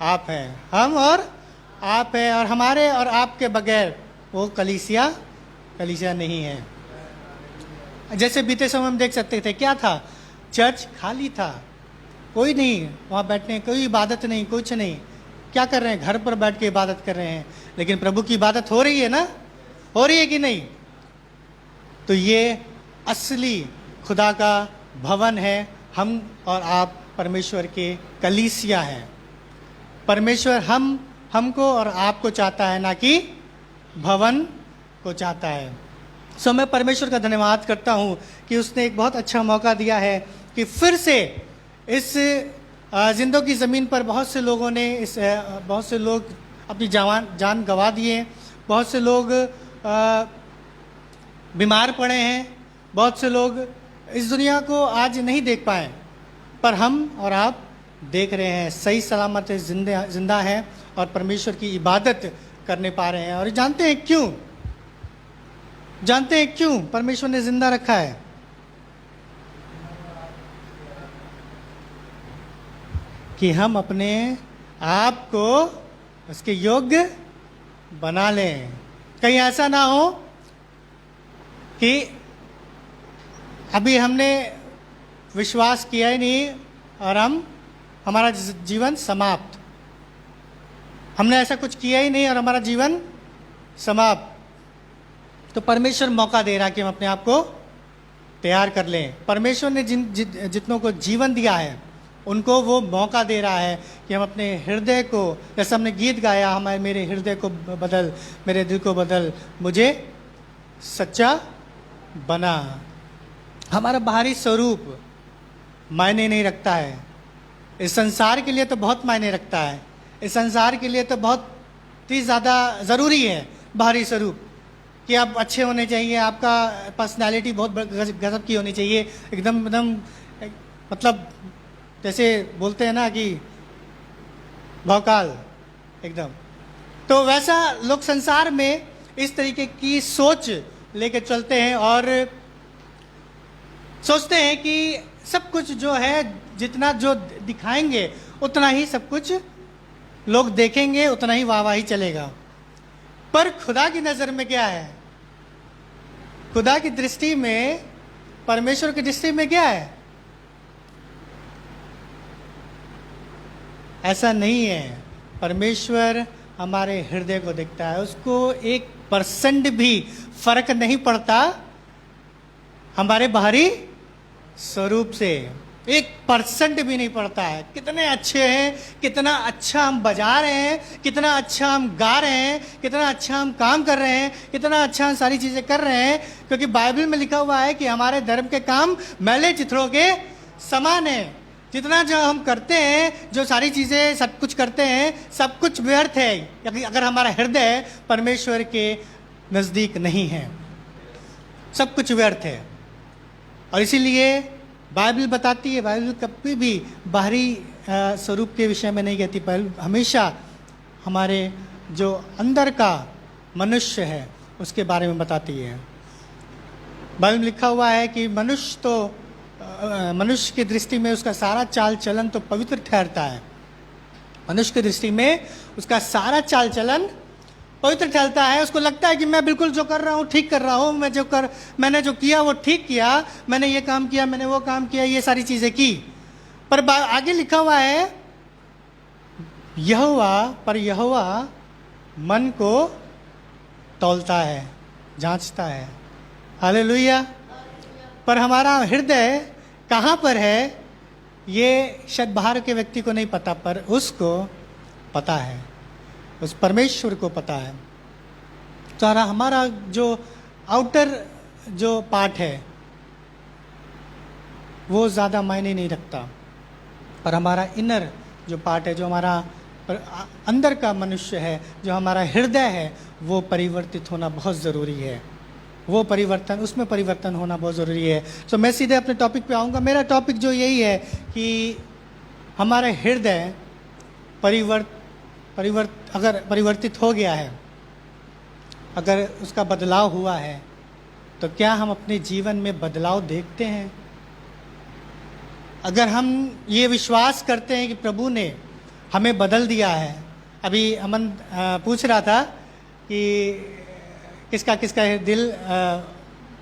आप हैं। हम और आप हैं, और हमारे और आपके बगैर वो कलीसिया नहीं है। जैसे बीते समय हम देख सकते थे, क्या था? चर्च खाली था, कोई नहीं वहाँ बैठने, कोई इबादत नहीं, कुछ नहीं। क्या कर रहे हैं? घर पर बैठ के इबादत कर रहे हैं। लेकिन प्रभु की इबादत हो रही है ना? हो रही है कि नहीं? तो ये असली खुदा का भवन है। हम और आप परमेश्वर के कलीसिया हैं। परमेश्वर हमको और आपको चाहता है, ना कि भवन को चाहता है। सो मैं परमेश्वर का धन्यवाद करता हूँ कि उसने एक बहुत अच्छा मौका दिया है कि फिर से इस जिंदगी की ज़मीन पर बहुत से लोग अपनी जान गंवा दिए। बहुत से लोग बीमार पड़े हैं। बहुत से लोग इस दुनिया को आज नहीं देख पाए, पर हम और आप देख रहे हैं, सही सलामत जिंदा हैं और परमेश्वर की इबादत करने पा रहे हैं। और जानते हैं क्यों? परमेश्वर ने जिंदा रखा है? कि हम अपने आप को उसके योग्य बना लें। कहीं ऐसा ना हो कि अभी हमने विश्वास किया ही नहीं और हमारा जीवन समाप्त। हमने ऐसा कुछ किया ही नहीं और हमारा जीवन समाप्त। तो परमेश्वर मौका दे रहा है कि हम अपने आप को तैयार कर लें। परमेश्वर ने जितनों को जीवन दिया है उनको वो मौका दे रहा है कि हम अपने हृदय को, जैसे हमने गीत गाया, मेरे हृदय को बदल, मेरे दिल को बदल, मुझे सच्चा बना। हमारा बाहरी स्वरूप मायने नहीं रखता है। इस संसार के लिए तो बहुत मायने रखता है। इस संसार के लिए तो बहुत ही ज़्यादा ज़रूरी है बाहरी स्वरूप, कि आप अच्छे होने चाहिए, आपका पर्सनालिटी बहुत गजब की होनी चाहिए, एकदम मतलब जैसे बोलते हैं ना कि भौकाल एकदम। तो वैसा लोग संसार में इस तरीके की सोच लेके चलते हैं और सोचते हैं कि सब कुछ जो है, जितना जो दिखाएंगे उतना ही सब कुछ लोग देखेंगे, उतना ही वाहवाही चलेगा। पर खुदा की नज़र में क्या है? खुदा की दृष्टि में, परमेश्वर की दृष्टि में क्या है? ऐसा नहीं है। परमेश्वर हमारे हृदय को देखता है। उसको 1% भी फर्क नहीं पड़ता हमारे बाहरी स्वरूप से। 1% भी नहीं पड़ता है। कितने अच्छे हैं, कितना अच्छा हम बजा रहे हैं, कितना अच्छा हम गा रहे हैं, कितना अच्छा हम काम कर रहे हैं, कितना अच्छा हम सारी चीज़ें कर रहे हैं, क्योंकि बाइबल में लिखा हुआ है कि हमारे धर्म के काम मैले चित्रों के समान है। जितना जो हम करते हैं, जो सारी चीज़ें सब कुछ करते हैं, सब कुछ व्यर्थ है अगर हमारा हृदय परमेश्वर के नज़दीक नहीं है। सब कुछ व्यर्थ है। और इसीलिए बाइबल बताती है, बाइबल कभी भी बाहरी स्वरूप के विषय में नहीं कहती। बाइबल हमेशा हमारे जो अंदर का मनुष्य है उसके बारे में बताती है। बाइबल में लिखा हुआ है कि मनुष्य की दृष्टि में उसका सारा चाल चलन तो पवित्र ठहरता है। मनुष्य की दृष्टि में उसका सारा चाल चलन पवित्र ठहरता है। उसको लगता है कि मैं बिल्कुल जो कर रहा हूँ ठीक कर रहा हूँ, मैंने जो किया वो ठीक किया, मैंने ये काम किया, मैंने वो काम किया, ये सारी चीज़ें की। पर आगे लिखा हुआ है यहोवा मन को तौलता है, जांचता है। हालेलुया। पर हमारा हृदय कहाँ पर है ये शायद बाहर के व्यक्ति को नहीं पता, पर उसको पता है, उस परमेश्वर को पता है। तो हमारा जो आउटर जो पार्ट है वो ज़्यादा मायने नहीं रखता, पर हमारा इनर जो पार्ट है, जो हमारा अंदर का मनुष्य है, जो हमारा हृदय है, वो परिवर्तित होना बहुत ज़रूरी है। वो परिवर्तन, उसमें परिवर्तन होना बहुत ज़रूरी है। तो मैं सीधे अपने टॉपिक पे आऊँगा। मेरा टॉपिक जो यही है कि हमारा हृदय अगर परिवर्तित हो गया है, अगर उसका बदलाव हुआ है, तो क्या हम अपने जीवन में बदलाव देखते हैं? अगर हम ये विश्वास करते हैं कि प्रभु ने हमें बदल दिया है। अभी अमन पूछ रहा था कि किसका किसका दिल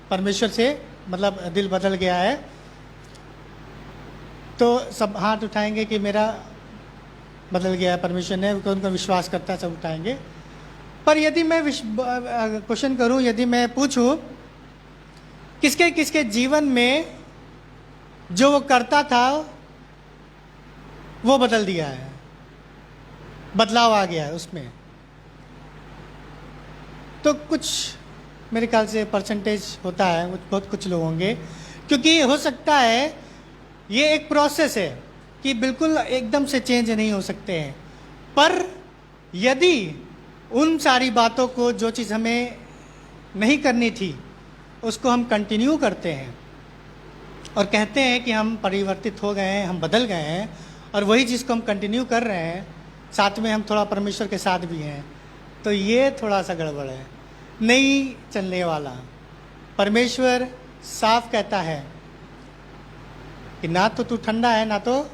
परमेश्वर से मतलब दिल बदल गया है, तो सब हाथ उठाएंगे कि मेरा बदल गया है, परमेश्वर ने, उनका विश्वास करता है, सब उठाएंगे। पर यदि मैं क्वेश्चन करूं, यदि मैं पूछूं किसके किसके जीवन में जो वो करता था वो बदल दिया है, बदलाव आ गया है उसमें, तो कुछ मेरे ख्याल से परसेंटेज होता है, बहुत कुछ लोग होंगे। क्योंकि हो सकता है ये एक प्रोसेस है कि बिल्कुल एकदम से चेंज नहीं हो सकते हैं, पर यदि उन सारी बातों को, जो चीज़ हमें नहीं करनी थी, उसको हम कंटिन्यू करते हैं और कहते हैं कि हम परिवर्तित हो गए हैं, हम बदल गए हैं, और वही चीज़ को हम कंटिन्यू कर रहे हैं, साथ में हम थोड़ा परमेश्वर के साथ भी हैं, तो ये थोड़ा सा गड़बड़ है, नहीं चलने वाला। परमेश्वर साफ कहता है कि ना तो तू ठंडा है, ना तो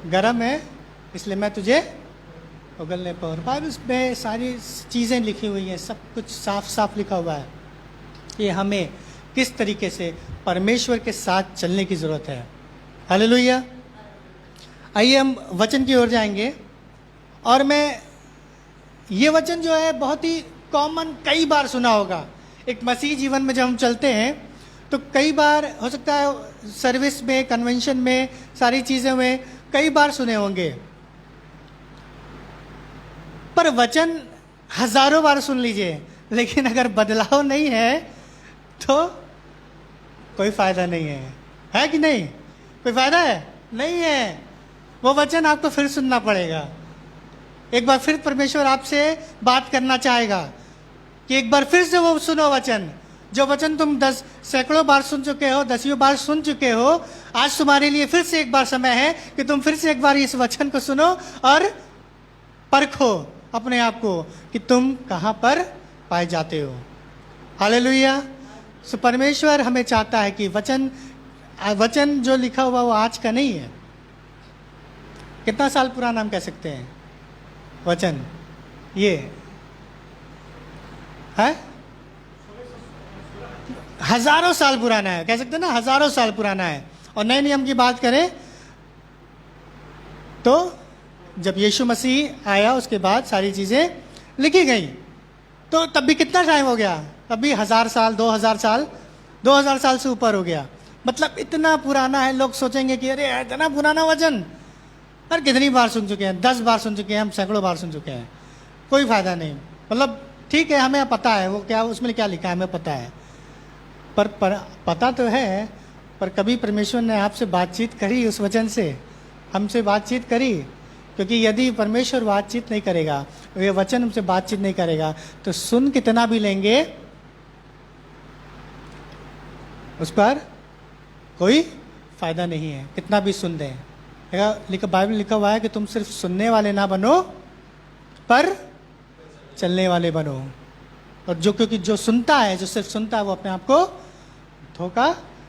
गर्म है, इसलिए मैं तुझे उगलने पर। बाइबल में सारी चीज़ें लिखी हुई हैं, सब कुछ साफ साफ लिखा हुआ है कि हमें किस तरीके से परमेश्वर के साथ चलने की ज़रूरत है। हालेलुया। आइए हम वचन की ओर जाएंगे, और मैं ये वचन जो है बहुत ही कॉमन, कई बार सुना होगा। एक मसीह जीवन में जब हम चलते हैं तो कई बार हो सकता है सर्विस में, कन्वेंशन में, सारी चीज़ों में कई बार सुने होंगे, पर वचन हजारों बार सुन लीजिए, लेकिन अगर बदलाव नहीं है तो कोई फायदा नहीं है कि नहीं? कोई फायदा है? नहीं है। वो वचन आपको फिर सुनना पड़ेगा। एक बार फिर परमेश्वर आपसे बात करना चाहेगा कि एक बार फिर से वो सुनो वचन, जो वचन तुम सैकड़ों बार सुन चुके हो, दसियों बार सुन चुके हो। आज तुम्हारे लिए फिर से एक बार समय है कि तुम फिर से एक बार इस वचन को सुनो और परखो अपने आप को कि तुम कहाँ पर पाए जाते हो। हालेलुया। सो परमेश्वर हमें चाहता है कि वचन जो लिखा हुआ वो आज का नहीं है। कितना साल पुराना हम कह सकते हैं वचन? ये है हजारों साल पुराना है, कह सकते हैं ना, हजारों साल पुराना है। और नए नियम की बात करें तो जब यीशु मसीह आया उसके बाद सारी चीज़ें लिखी गई, तो तब भी कितना टाइम हो गया? तब भी 1000 साल, 2000 साल, 2000 साल से ऊपर हो गया। मतलब इतना पुराना है, लोग सोचेंगे कि अरे इतना पुराना वचन, पर कितनी बार सुन चुके हैं, 10 बार सुन चुके हैं, हम सैकड़ों बार सुन चुके हैं, कोई फायदा नहीं। मतलब ठीक है, हमें पता है वो क्या, उसमें क्या लिखा है हमें पता है, पर पता तो है, पर कभी परमेश्वर ने आपसे बातचीत करी उस वचन से, हमसे बातचीत करी? क्योंकि यदि परमेश्वर बातचीत नहीं करेगा, ये वचन हमसे बातचीत नहीं करेगा, तो सुन कितना भी लेंगे उस पर कोई फायदा नहीं है, कितना भी सुन दें। बाइबल लिखा हुआ है कि तुम सिर्फ सुनने वाले ना बनो, पर चलने वाले बनो। और जो, क्योंकि जो सुनता है, जो सिर्फ सुनता है, वो अपने आप को धोखा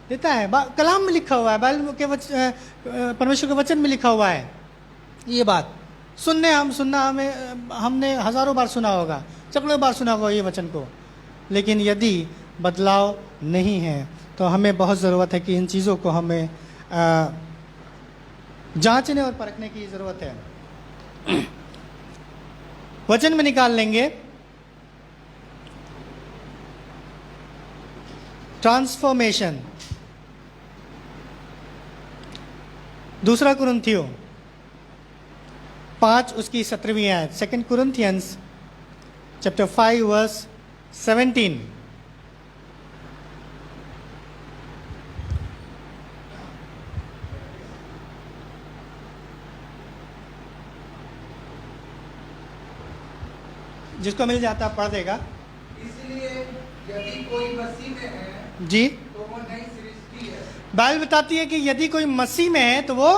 देता है। कलाम में लिखा हुआ है, बाइबल के परमेश्वर के वचन में लिखा हुआ है ये बात। हमने हजारों बार सुना होगा, सैकड़ों बार सुना होगा ये वचन को, लेकिन यदि बदलाव नहीं है तो हमें बहुत ज़रूरत है कि इन चीज़ों को हमें जांचने और परखने की ज़रूरत है। वचन में निकाल लेंगे ट्रांसफॉर्मेशन, 2 कुरिन्थियों 5 उसकी 17वीं आयत, 2 Corinthians chapter 5 verse 17। जिसको मिल जाता पढ़ देगा। इसलिए यदि कोई मसीह में है जी, तो वो नई सृष्टि है। बाइबल बताती है कि यदि कोई मसीह में है तो वो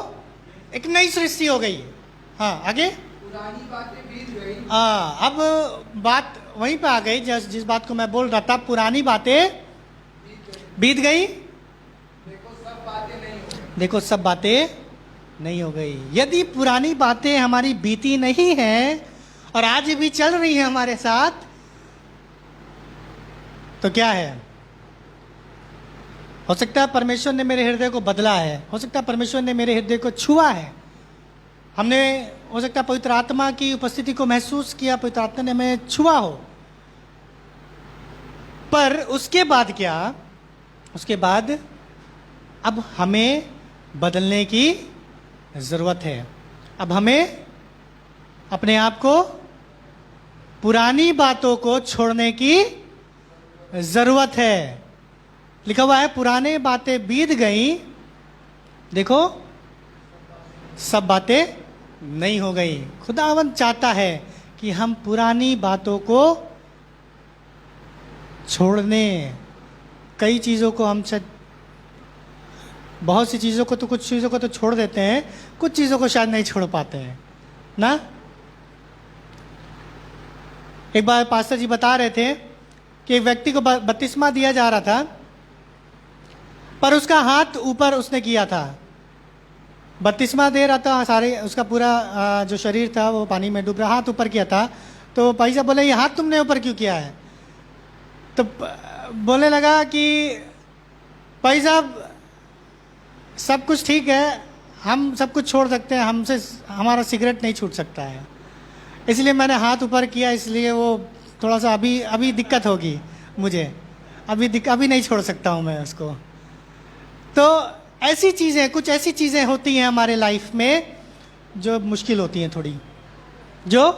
एक नई सृष्टि हो गई। हाँ, आगे। पुरानी बातें बीत गई। अब बात वहीं पे आ गई जिस बात को मैं बोल रहा था, पुरानी बातें बीत गई, देखो सब बातें नहीं हो गई। देखो सब बातें नहीं हो गई। यदि पुरानी बातें हमारी बीती नहीं है और आज भी चल रही है हमारे साथ, तो क्या है? हो सकता है परमेश्वर ने मेरे हृदय को बदला है, हो सकता है परमेश्वर ने मेरे हृदय को छुआ है, हमने हो सकता है पवित्र आत्मा की उपस्थिति को महसूस किया, पवित्र आत्मा ने हमें छुआ हो, पर उसके बाद क्या? उसके बाद अब हमें बदलने की जरूरत है। अब हमें अपने आप को पुरानी बातों को छोड़ने की जरूरत है। लिखा हुआ है पुराने बातें बीत गई, देखो सब बातें नहीं हो गई। खुदावन चाहता है कि हम पुरानी बातों को छोड़ने, कई चीज़ों को हम बहुत सी चीज़ों को तो, कुछ चीज़ों को तो छोड़ देते हैं, कुछ चीज़ों को शायद नहीं छोड़ पाते हैं ना। एक बार पास्टर जी बता रहे थे कि एक व्यक्ति को बपतिस्मा दिया जा रहा था, पर उसका हाथ ऊपर उसने किया था, बपतिस्मा दे रहा था, सारे उसका पूरा जो शरीर था वो पानी में डूब रहा, हाथ ऊपर किया था। तो भाई साहब बोले, ये हाथ तुमने ऊपर क्यों किया है? तो बोलने लगा कि भाई साहब सब कुछ ठीक है, हम सब कुछ छोड़ सकते हैं, हमसे हमारा सिगरेट नहीं छूट सकता है, इसलिए मैंने हाथ ऊपर किया, इसलिए वो थोड़ा सा अभी दिक्कत होगी मुझे, अभी नहीं छोड़ सकता हूँ मैं उसको। तो ऐसी चीज़ें, कुछ ऐसी चीज़ें होती हैं हमारे लाइफ में जो मुश्किल होती हैं, थोड़ी जो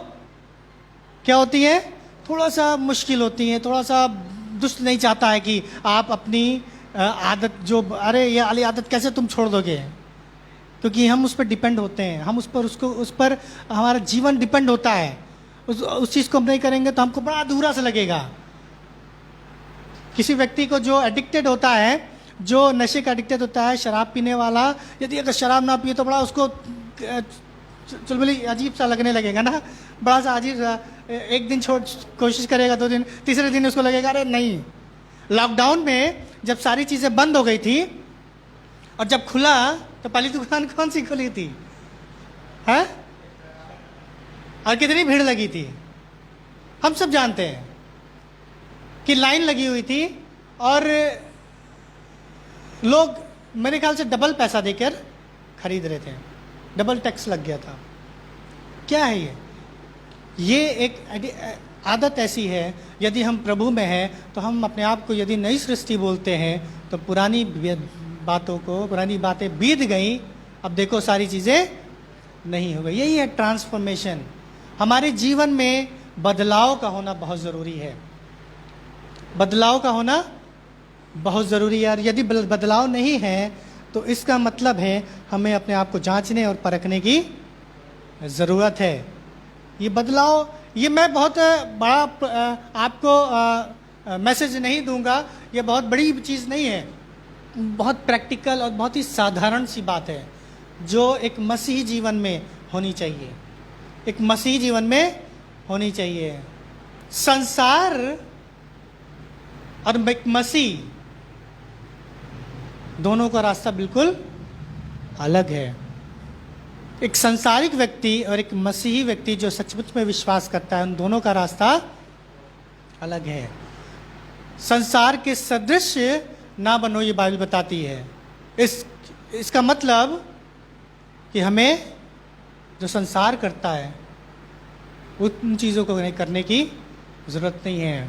क्या होती हैं, थोड़ा सा मुश्किल होती हैं, थोड़ा सा दुष्ट नहीं चाहता है कि आप अपनी आदत जो, अरे ये वाली आदत कैसे तुम छोड़ दोगे, क्योंकि हम उस पर डिपेंड होते हैं, हम उस पर हमारा जीवन डिपेंड होता है। उस चीज़ को हम नहीं करेंगे तो हमको बड़ा अधूरा सा लगेगा। किसी व्यक्ति को जो एडिक्टेड होता है, जो नशे का एडिक्टेड होता है, शराब पीने वाला, यदि अगर शराब ना पिए तो बड़ा उसको चुलबुली अजीब सा लगने लगेगा ना, बड़ा सा अजीब सा। एक दिन छोड़ कोशिश करेगा, 2 दिन, तीसरे दिन उसको लगेगा अरे नहीं। लॉकडाउन में जब सारी चीज़ें बंद हो गई थी और जब खुला तो पहली दुकान कौन सी खुली थी, है? और कितनी भीड़ लगी थी, हम सब जानते हैं कि लाइन लगी हुई थी और लोग मेरे ख्याल से डबल पैसा देकर खरीद रहे थे, डबल टैक्स लग गया था। क्या है ये एक आदत ऐसी है, यदि हम प्रभु में हैं तो हम अपने आप को यदि नई सृष्टि बोलते हैं तो पुरानी बातों को, पुरानी बातें बीत गई, अब देखो सारी चीज़ें नहीं हो गई। यही है ट्रांसफॉर्मेशन। हमारे जीवन में बदलाव का होना बहुत ज़रूरी है। बदलाव का होना बहुत ज़रूरी है। और यदि बदलाव नहीं है तो इसका मतलब है हमें अपने आप को जांचने और परखने की ज़रूरत है। ये बदलाव, ये मैं बहुत बड़ा आपको मैसेज नहीं दूंगा, ये बहुत बड़ी चीज़ नहीं है, बहुत प्रैक्टिकल और बहुत ही साधारण सी बात है जो एक मसीही जीवन में होनी चाहिए, एक मसीही जीवन में होनी चाहिए। संसार और एक मसीह दोनों का रास्ता बिल्कुल अलग है। एक सांसारिक व्यक्ति और एक मसीही व्यक्ति जो सचमुच में विश्वास करता है, उन दोनों का रास्ता अलग है। संसार के सदृश ना बनो, ये बाइबल बताती है। इसका मतलब कि हमें जो संसार करता है उन चीज़ों को नहीं करने की ज़रूरत नहीं है।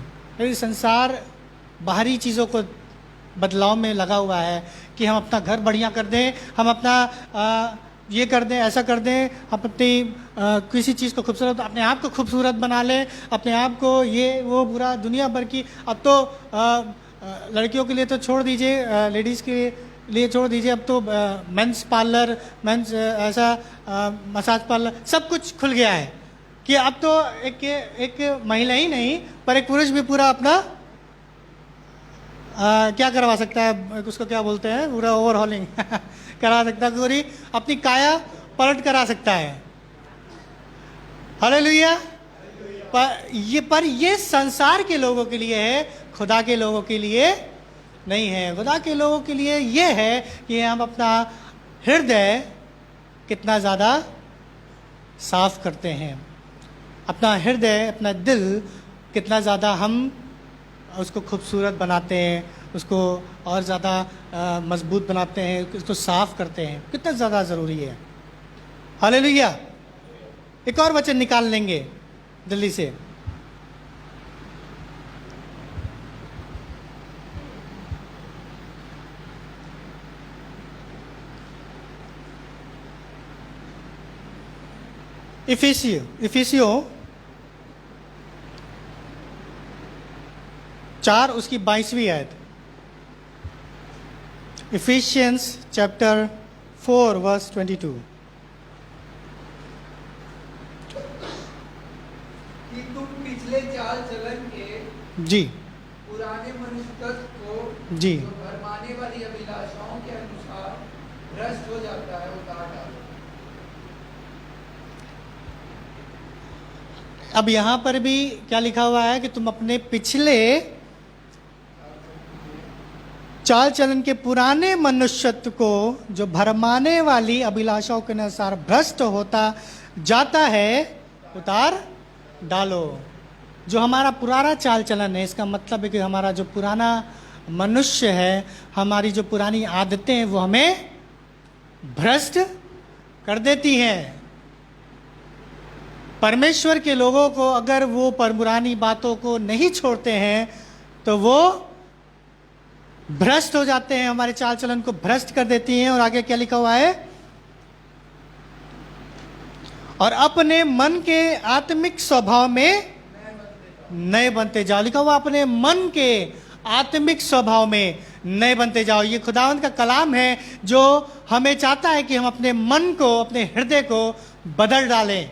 यदि संसार बाहरी चीज़ों को बदलाव में लगा हुआ है कि हम अपना घर बढ़िया कर दें, हम अपना ये कर दें, ऐसा कर दें, हम अपनी किसी चीज़ को खूबसूरत, अपने आप को खूबसूरत बना लें, अपने आप को ये वो बुरा, दुनिया भर की, अब तो लड़कियों के लिए तो छोड़ दीजिए, लेडीज़ के लिए छोड़ दीजिए, अब तो मेंस पार्लर, मेंस ऐसा मसाज पार्लर सब कुछ खुल गया है कि अब तो एक महिला ही नहीं पर एक पुरुष भी पूरा अपना क्या करवा सकता है, उसको क्या बोलते हैं, पूरा ओवरहॉलिंग करा सकता है, पूरी अपनी काया पलट करा सकता है। हालेलुया। पर ये संसार के लोगों के लिए है, खुदा के लोगों के लिए नहीं है। खुदा के लोगों के लिए ये है कि हम अपना हृदय कितना ज़्यादा साफ करते हैं, अपना हृदय, अपना दिल कितना ज़्यादा हम उसको खूबसूरत बनाते हैं, उसको और ज़्यादा मजबूत बनाते हैं, उसको साफ करते हैं, कितना ज़्यादा ज़रूरी है। हालेलुया। एक और वचन निकाल लेंगे जल्दी से। इफिसियो 4 उसकी 22वीं आयत। Ephesians chapter 4 verse 22। कि तुम पिछले चाल चलन के जी पुराने मनुष्य को जी जो भरमाने वाली अभिलाषाओं के अनुसार भ्रष्ट हो जाता है उतार डालो। अब यहाँ पर भी क्या लिखा हुआ है कि तुम अपने पिछले चाल चलन के पुराने मनुष्यत्व को जो भरमाने वाली अभिलाषाओं के अनुसार भ्रष्ट होता जाता है उतार डालो। जो हमारा पुराना चाल चलन है, इसका मतलब है कि हमारा जो पुराना मनुष्य है, हमारी जो पुरानी आदतें हैं, वो हमें भ्रष्ट कर देती हैं। परमेश्वर के लोगों को अगर वो पुरानी बातों को नहीं छोड़ते हैं तो वो भ्रष्ट हो जाते हैं, हमारे चाल चलन को भ्रष्ट कर देती हैं। और आगे क्या लिखा हुआ है, और अपने मन के आत्मिक स्वभाव में नए बनते जाओ। लिखा हुआ अपने मन के आत्मिक स्वभाव में नए बनते जाओ। ये खुदावंद का कलाम है जो हमें चाहता है कि हम अपने मन को, अपने हृदय को बदल डालें।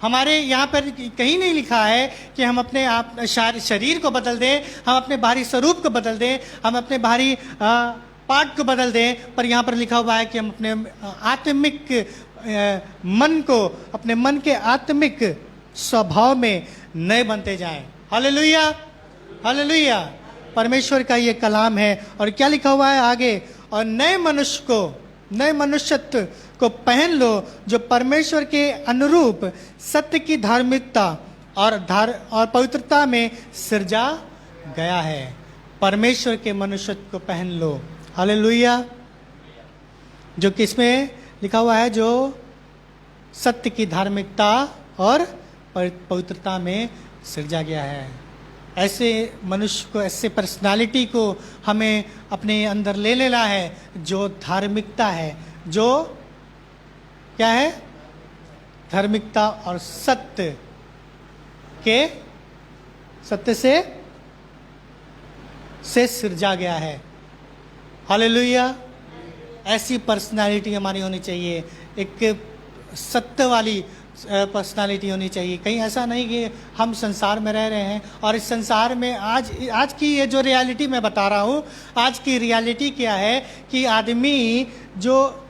हमारे यहाँ पर कहीं नहीं लिखा है कि हम अपने आप शरीर को बदल दें, हम अपने बाहरी स्वरूप को बदल दें, हम अपने बाहरी पार्ट को बदल दें, पर यहाँ पर लिखा हुआ है कि हम अपने आत्मिक मन को, अपने मन के आत्मिक स्वभाव में नए बनते जाएं। Hallelujah, hallelujah. परमेश्वर का ये कलाम है। और क्या लिखा हुआ है आगे, और नए मनुष्य को, नए मनुष्यत्व को पहन लो जो परमेश्वर के अनुरूप सत्य की धार्मिकता और पवित्रता में सृजा गया है। परमेश्वर के मनुष्यत्व को पहन लो। हालेलुया। जो किसमें लिखा हुआ है, जो सत्य की धार्मिकता और पवित्रता में सृजा गया है। ऐसे मनुष्य को, ऐसे पर्सनालिटी को हमें अपने अंदर ले लेना है जो धार्मिकता है, जो क्या है, धार्मिकता और सत्य से सिरजा गया है। हालेलुया। ऐसी पर्सनालिटी हमारी होनी चाहिए, एक सत्य वाली पर्सनालिटी होनी चाहिए। कहीं ऐसा नहीं कि हम संसार में रह रहे हैं और इस संसार में आज की ये जो रियलिटी मैं बता रहा हूँ, आज की रियलिटी क्या है कि आदमी जो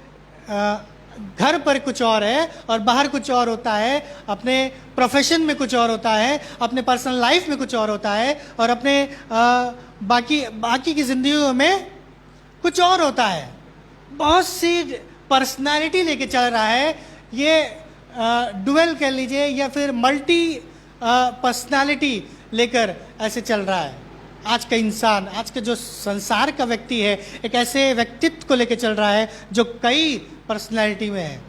घर पर कुछ और है और बाहर कुछ और होता है, अपने प्रोफेशन में कुछ और होता है, अपने पर्सनल लाइफ में कुछ और होता है, और अपने बाकी की जिंदगी में कुछ और होता है। बहुत सी पर्सनालिटी लेके चल रहा है। ये डुअल कह लीजिए या फिर मल्टी पर्सनालिटी लेकर ऐसे चल रहा है। आज का इंसान, आज के जो संसार का व्यक्ति है, एक ऐसे व्यक्तित्व को लेकर चल रहा है जो कई पर्सनालिटी में है।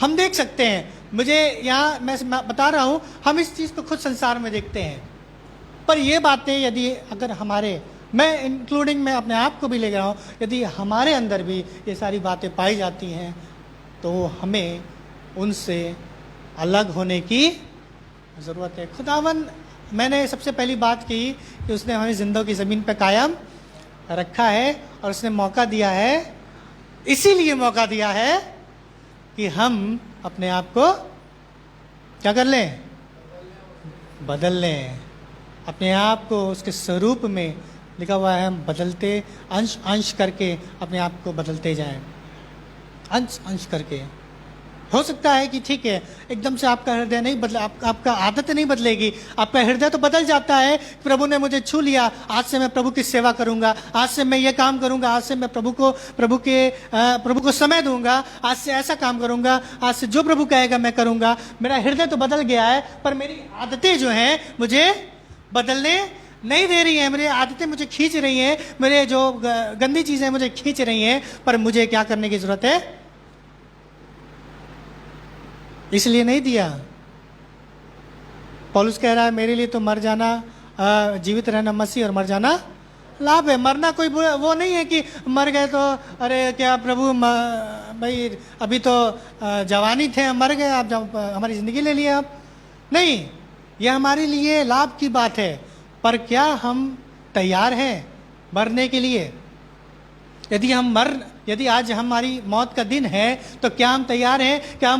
हम देख सकते हैं, मुझे यहाँ मैं बता रहा हूँ, हम इस चीज़ को खुद संसार में देखते हैं, पर ये बातें यदि अगर हमारे, मैं इंक्लूडिंग मैं अपने आप को भी ले रहा हूँ, यदि हमारे अंदर भी ये सारी बातें पाई जाती हैं तो हमें उनसे अलग होने की ज़रूरत है। खुदावन, मैंने सबसे पहली बात की कि उसने हमें ज़िंदों की ज़मीन पर कायम रखा है और उसने मौका दिया है, इसीलिए मौका दिया है कि हम अपने आप को क्या कर लें, बदल लें। अपने आप को उसके स्वरूप में लिखा हुआ है, हम बदलते अंश अंश करके अपने आप को बदलते जाएं, अंश अंश करके। हो सकता है कि ठीक है, एकदम से आपका हृदय नहीं बदला, आपका आदत नहीं बदलेगी, आपका हृदय तो बदल जाता है। प्रभु ने मुझे छू लिया, आज से मैं प्रभु की सेवा करूंगा, आज से मैं ये काम करूंगा, आज से मैं प्रभु को समय दूंगा, आज से ऐसा काम करूंगा, आज से जो प्रभु कहेगा मैं करूंगा। मेरा हृदय तो बदल गया है, पर मेरी आदतें जो हैं मुझे बदलने नहीं दे रही हैं। मेरी आदतें मुझे खींच रही हैं, मेरे जो गंदी चीज़ें मुझे खींच रही हैं, पर मुझे क्या करने की ज़रूरत है? इसलिए नहीं दिया। पौलुस कह रहा है, मेरे लिए तो मर जाना, जीवित रहना मसीह और मर जाना लाभ है। मरना कोई वो नहीं है कि मर गए तो अरे क्या प्रभु भाई अभी तो जवानी थे, हम मर गए, आप हमारी ज़िंदगी ले लिए आप। नहीं, यह हमारे लिए लाभ की बात है, पर क्या हम तैयार हैं मरने के लिए? यदि आज हमारी मौत का दिन है तो क्या हम तैयार हैं? क्या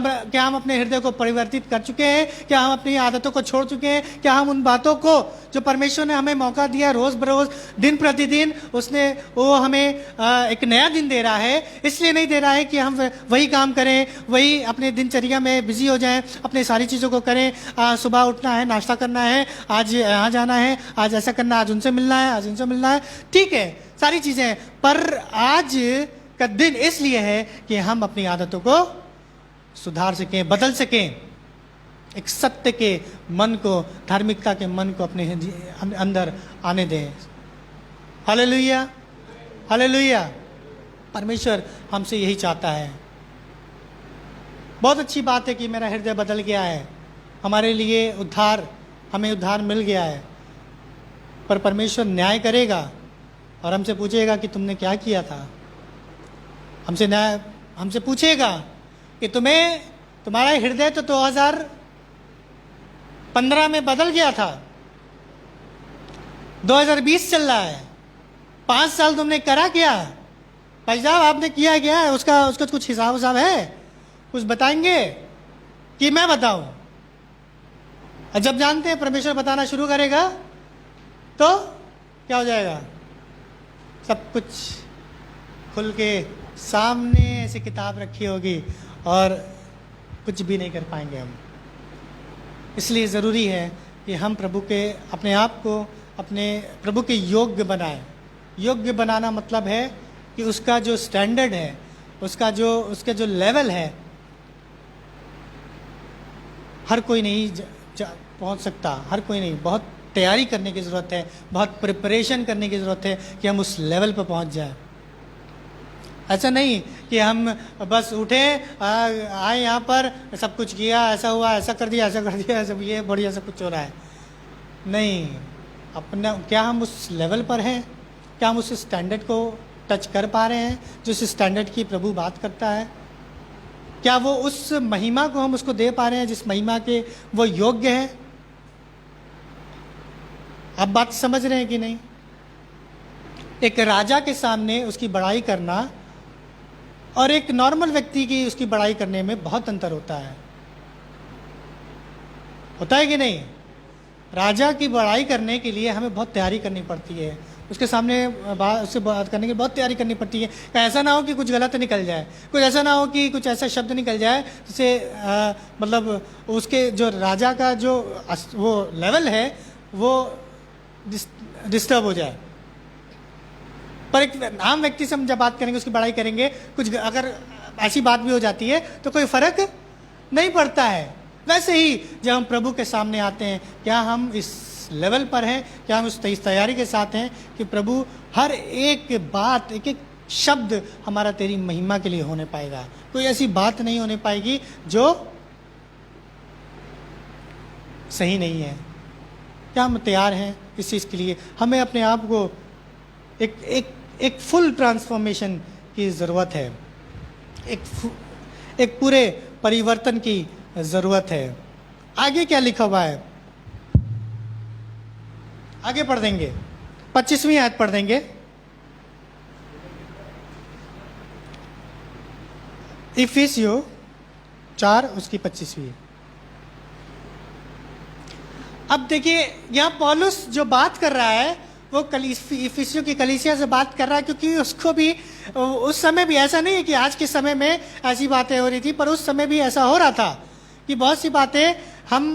हम अपने हृदय को परिवर्तित कर चुके हैं? क्या हम अपनी आदतों को छोड़ चुके हैं? क्या हम उन बातों को जो परमेश्वर ने हमें मौका दिया रोज़ बरोज़, दिन प्रतिदिन, वो हमें एक नया दिन दे रहा है, इसलिए नहीं दे रहा है कि हम वही काम करें, वही अपने दिनचर्या में बिजी हो जाएं, अपने सारी चीज़ों को करें। सुबह उठना है, नाश्ता करना है, आज यहाँ जाना है, आज ऐसा करना, आज उनसे मिलना है, आज उनसे मिलना है, ठीक है, सारी चीज़ें। पर आज का दिन इसलिए है कि हम अपनी आदतों को सुधार सकें, बदल सकें, एक सत्य के मन को, धार्मिकता के मन को अपने अंदर आने दें। Hallelujah, hallelujah. परमेश्वर हमसे यही चाहता है। बहुत अच्छी बात है कि मेरा हृदय बदल गया है, हमारे लिए हमें उद्धार मिल गया है, पर परमेश्वर न्याय करेगा और हमसे पूछेगा कि तुमने क्या किया था। हमसे पूछेगा कि तुम्हारा हृदय तो 2015 में बदल गया था, 2020 चल रहा है, 5 साल तुमने करा क्या? भाई साहब, आपने किया क्या है? उसका कुछ हिसाब है? कुछ बताएंगे कि मैं बताऊं? और जब जानते हैं परमेश्वर बताना शुरू करेगा तो क्या हो जाएगा? सब कुछ खुल के सामने ऐसी किताब रखी होगी और कुछ भी नहीं कर पाएंगे हम। इसलिए ज़रूरी है कि हम अपने आप को अपने प्रभु के योग्य बनाएं। योग्य बनाना मतलब है कि उसका जो स्टैंडर्ड है, उसका जो लेवल है, हर कोई नहीं पहुंच सकता, हर कोई नहीं। बहुत तैयारी करने की ज़रूरत है, बहुत प्रिपरेशन करने की ज़रूरत है कि हम उस लेवल पर पहुंच जाएं। ऐसा नहीं कि हम बस उठे, आए यहाँ पर, सब कुछ किया, ऐसा हुआ, ऐसा कर दिया, सब ये बढ़िया सब कुछ हो रहा है। नहीं, अपना क्या हम उस लेवल पर हैं? क्या हम उस स्टैंडर्ड को टच कर पा रहे हैं जिस स्टैंडर्ड की प्रभु बात करता है? क्या वो उस महिमा को हम उसको दे पा रहे हैं जिस महिमा के वो योग्य है? आप बात समझ रहे हैं कि नहीं? एक राजा के सामने उसकी बड़ाई करना और एक नॉर्मल व्यक्ति की उसकी बड़ाई करने में बहुत अंतर होता है। होता है कि नहीं? राजा की बड़ाई करने के लिए हमें बहुत तैयारी करनी पड़ती है, उसके सामने उससे बात करने की बहुत तैयारी करनी पड़ती है। ऐसा ना हो कि कुछ गलत निकल जाए, कुछ ऐसा ना हो कि कुछ ऐसा शब्द निकल जाए जिससे मतलब उसके जो राजा का जो वो लेवल है वो डिस्टर्ब हो जाए। पर एक आम व्यक्ति से हम जब बात करेंगे, उसकी बड़ाई करेंगे, कुछ अगर ऐसी बात भी हो जाती है तो कोई फर्क नहीं पड़ता है। वैसे ही जब हम प्रभु के सामने आते हैं, क्या हम इस लेवल पर हैं? क्या हम उस तैयारी के साथ हैं कि प्रभु हर एक बात, एक एक शब्द हमारा तेरी महिमा के लिए होने पाएगा? कोई ऐसी बात नहीं होने पाएगी जो सही नहीं है। क्या हम तैयार हैं इस चीज़ के लिए? हमें अपने आप को एक फुल ट्रांसफॉर्मेशन की ज़रूरत है, एक पूरे परिवर्तन की ज़रूरत है। आगे क्या लिखा हुआ है? आगे पढ़ देंगे, 25वीं आयत पढ़ देंगे। इफिसियों 4 उसकी 25वीं। अब देखिए, यहाँ पौलुस जो बात कर रहा है वो इफिसियों की कलीसिया से बात कर रहा है, क्योंकि उसको भी उस समय भी ऐसा नहीं है कि आज के समय में ऐसी बातें हो रही थी, पर उस समय भी ऐसा हो रहा था कि बहुत सी बातें हम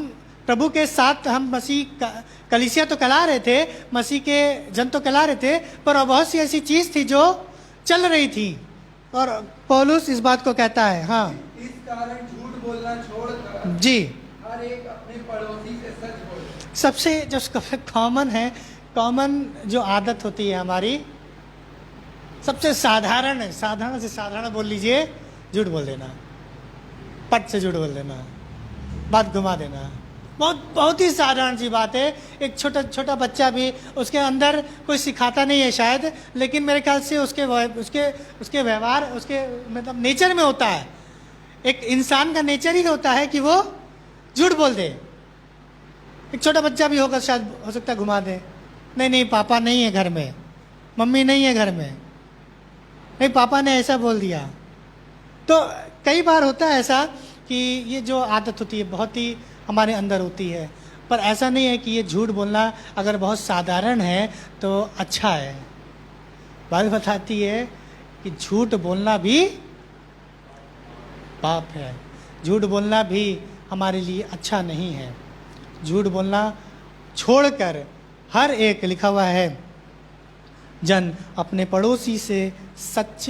प्रभु के साथ, हम मसीह कलीसिया तो कहला रहे थे, मसीह के जन तो कहला रहे थे, पर बहुत सी ऐसी चीज़ थी जो चल रही थी। और पौलुस इस बात को कहता है, हाँ, इस कारण झूठ बोलना छोड़कर जी, हर एक अपने पड़ोसी से सच बोले। सबसे जो कॉमन है, कॉमन जो आदत होती है हमारी, सबसे साधारण है, साधारण से साधारण बोल लीजिए, झूठ बोल देना, पट से झूठ बोल देना, बात घुमा देना। बहुत ही साधारण सी बात है। एक छोटा बच्चा भी, उसके अंदर कोई सिखाता नहीं है शायद, लेकिन मेरे ख्याल से उसके व्यवहार, उसके मतलब नेचर में होता है। एक इंसान का नेचर ही होता है कि वो झूठ बोल दे। एक छोटा बच्चा भी होगा, शायद हो सकता है घुमा दे, नहीं पापा नहीं है घर में, मम्मी नहीं है घर में, नहीं पापा ने ऐसा बोल दिया। तो कई बार होता है ऐसा कि ये जो आदत होती है बहुत ही हमारे अंदर होती है, पर ऐसा नहीं है कि ये झूठ बोलना अगर बहुत साधारण है तो अच्छा है। बात बताती है कि झूठ बोलना भी पाप है, झूठ बोलना भी हमारे लिए अच्छा नहीं है। झूठ बोलना छोड़कर हर एक, लिखा हुआ है, जन अपने पड़ोसी से सच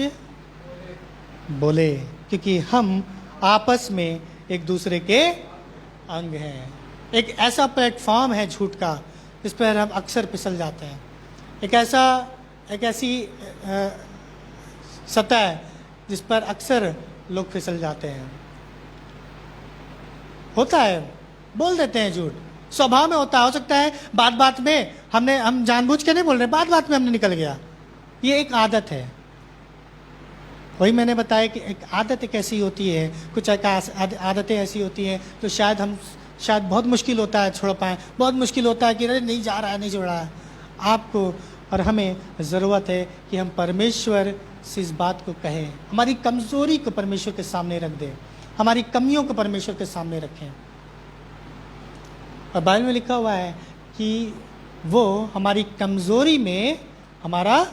बोले, क्योंकि हम आपस में एक दूसरे के अंग हैं। एक ऐसा प्लेटफॉर्म है झूठ का जिस पर हम अक्सर फिसल जाते हैं। एक ऐसी सतह है जिस पर अक्सर लोग फिसल जाते हैं। होता है, बोल देते हैं झूठ, स्वभाव में होता है। हो सकता है बात में हम जानबूझ के नहीं बोल रहे, बात में हमने निकल गया। ये एक आदत है। वही मैंने बताया कि एक आदत एक ऐसी होती है, कुछ आदतें ऐसी होती हैं तो शायद बहुत मुश्किल होता है छोड़ पाएँ, बहुत मुश्किल होता है कि अरे नहीं जा रहा है, नहीं छोड़ रहा है। आपको और हमें ज़रूरत है कि हम परमेश्वर से इस बात को कहें, हमारी कमज़ोरी को परमेश्वर के सामने रख दें, हमारी कमियों को परमेश्वर के सामने रखें। और बाइबल में लिखा हुआ है कि वो हमारी कमज़ोरी में हमारा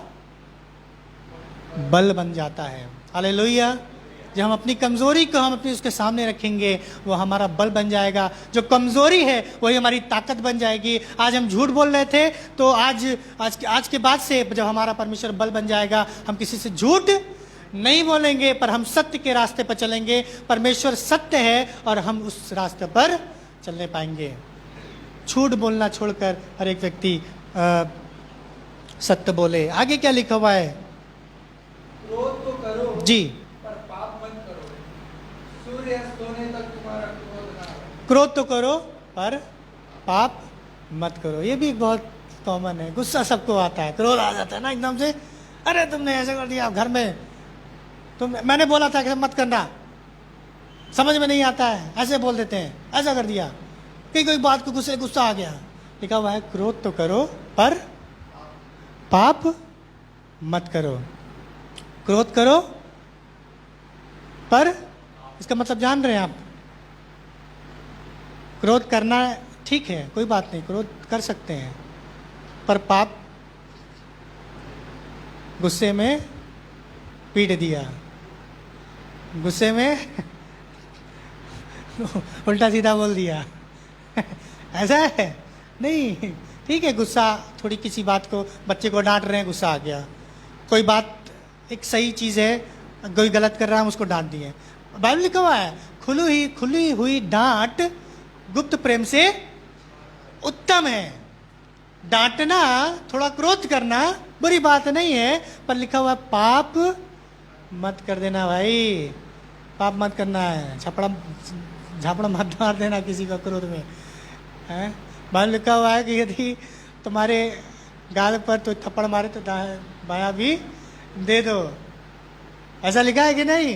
बल बन जाता है। हालेलुया। जब हम अपनी कमज़ोरी को हम अपनी उसके सामने रखेंगे, वो हमारा बल बन जाएगा। जो कमज़ोरी है वही हमारी ताकत बन जाएगी। आज हम झूठ बोल रहे थे, तो आज के बाद से जब हमारा परमेश्वर बल बन जाएगा, हम किसी से झूठ नहीं बोलेंगे, पर हम सत्य के रास्ते पर चलेंगे। परमेश्वर सत्य है और हम उस रास्ते पर चलने पाएंगे। झूठ बोलना छोड़कर हर एक व्यक्ति सत्य बोले। आगे क्या लिखा हुआ है? क्रोध तो करो जी, पर पाप मत करो। सूर्य अस्त होने तक तुम्हारा क्रोध ना हो। क्रोध तो करो पर पाप मत करो। ये भी बहुत कॉमन है, गुस्सा सबको आता है, क्रोध आ जाता है ना एकदम से, अरे तुमने ऐसा कर दिया घर में, मैंने बोला था कि मत करना, समझ में नहीं आता है, ऐसे बोल देते हैं, ऐसा कर दिया, कोई बात को गुस्सा आ गया। लिखा हुआ है क्रोध तो करो पर पाप मत करो। क्रोध करो पर, इसका मतलब जान रहे हैं आप, क्रोध करना ठीक है, कोई बात नहीं, क्रोध कर सकते हैं, पर पाप गुस्से में पीट दिया, गुस्से में उल्टा सीधा बोल दिया ऐसा है नहीं। ठीक है, गुस्सा थोड़ी किसी बात को, बच्चे को डांट रहे हैं, गुस्सा आ गया, कोई बात एक सही चीज़ है, कोई गलत कर रहा है, हम उसको डांट दिए। बाइबल लिखा हुआ है खुली हुई डांट गुप्त प्रेम से उत्तम है। डांटना, थोड़ा क्रोध करना बुरी बात नहीं है, पर लिखा हुआ पाप मत कर देना भाई, पाप मत करना है, झापड़ा मत मार देना किसी का क्रोध में, है। बाइबल लिखा हुआ है कि यदि तुम्हारे गाल पर तो थप्पड़ मारे तो बाया भी दे दो, ऐसा लिखा है कि नहीं।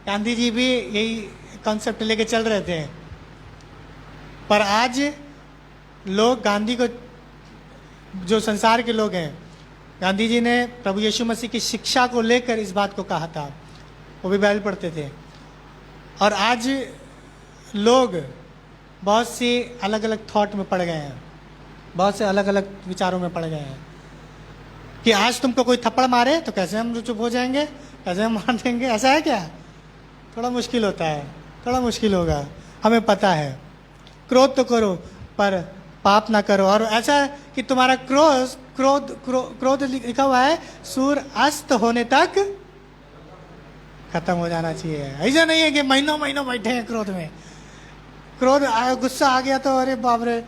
गांधी जी भी यही कॉन्सेप्ट लेके चल रहे थे, पर आज लोग गांधी को, जो संसार के लोग हैं, गांधी जी ने प्रभु यीशु मसीह की शिक्षा को लेकर इस बात को कहा था, वो भी बाइबल पढ़ते थे, और आज लोग बहुत सी अलग अलग थॉट में पड़ गए हैं, बहुत से अलग अलग विचारों में पड़ गए हैं कि आज तुमको कोई थप्पड़ मारे तो कैसे हम चुप हो जाएंगे, कैसे हम मार देंगे, ऐसा है क्या। थोड़ा मुश्किल होता है, थोड़ा मुश्किल होगा, हमें पता है। क्रोध तो करो पर पाप ना करो। और ऐसा है कि तुम्हारा क्रोध लिखा हुआ है सूर्य अस्त होने तक खत्म हो जाना चाहिए। ऐसा नहीं है कि महीनों महीनों बैठे हैं क्रोध में, क्रोध गुस्सा आ गया तो अरे बाप रे,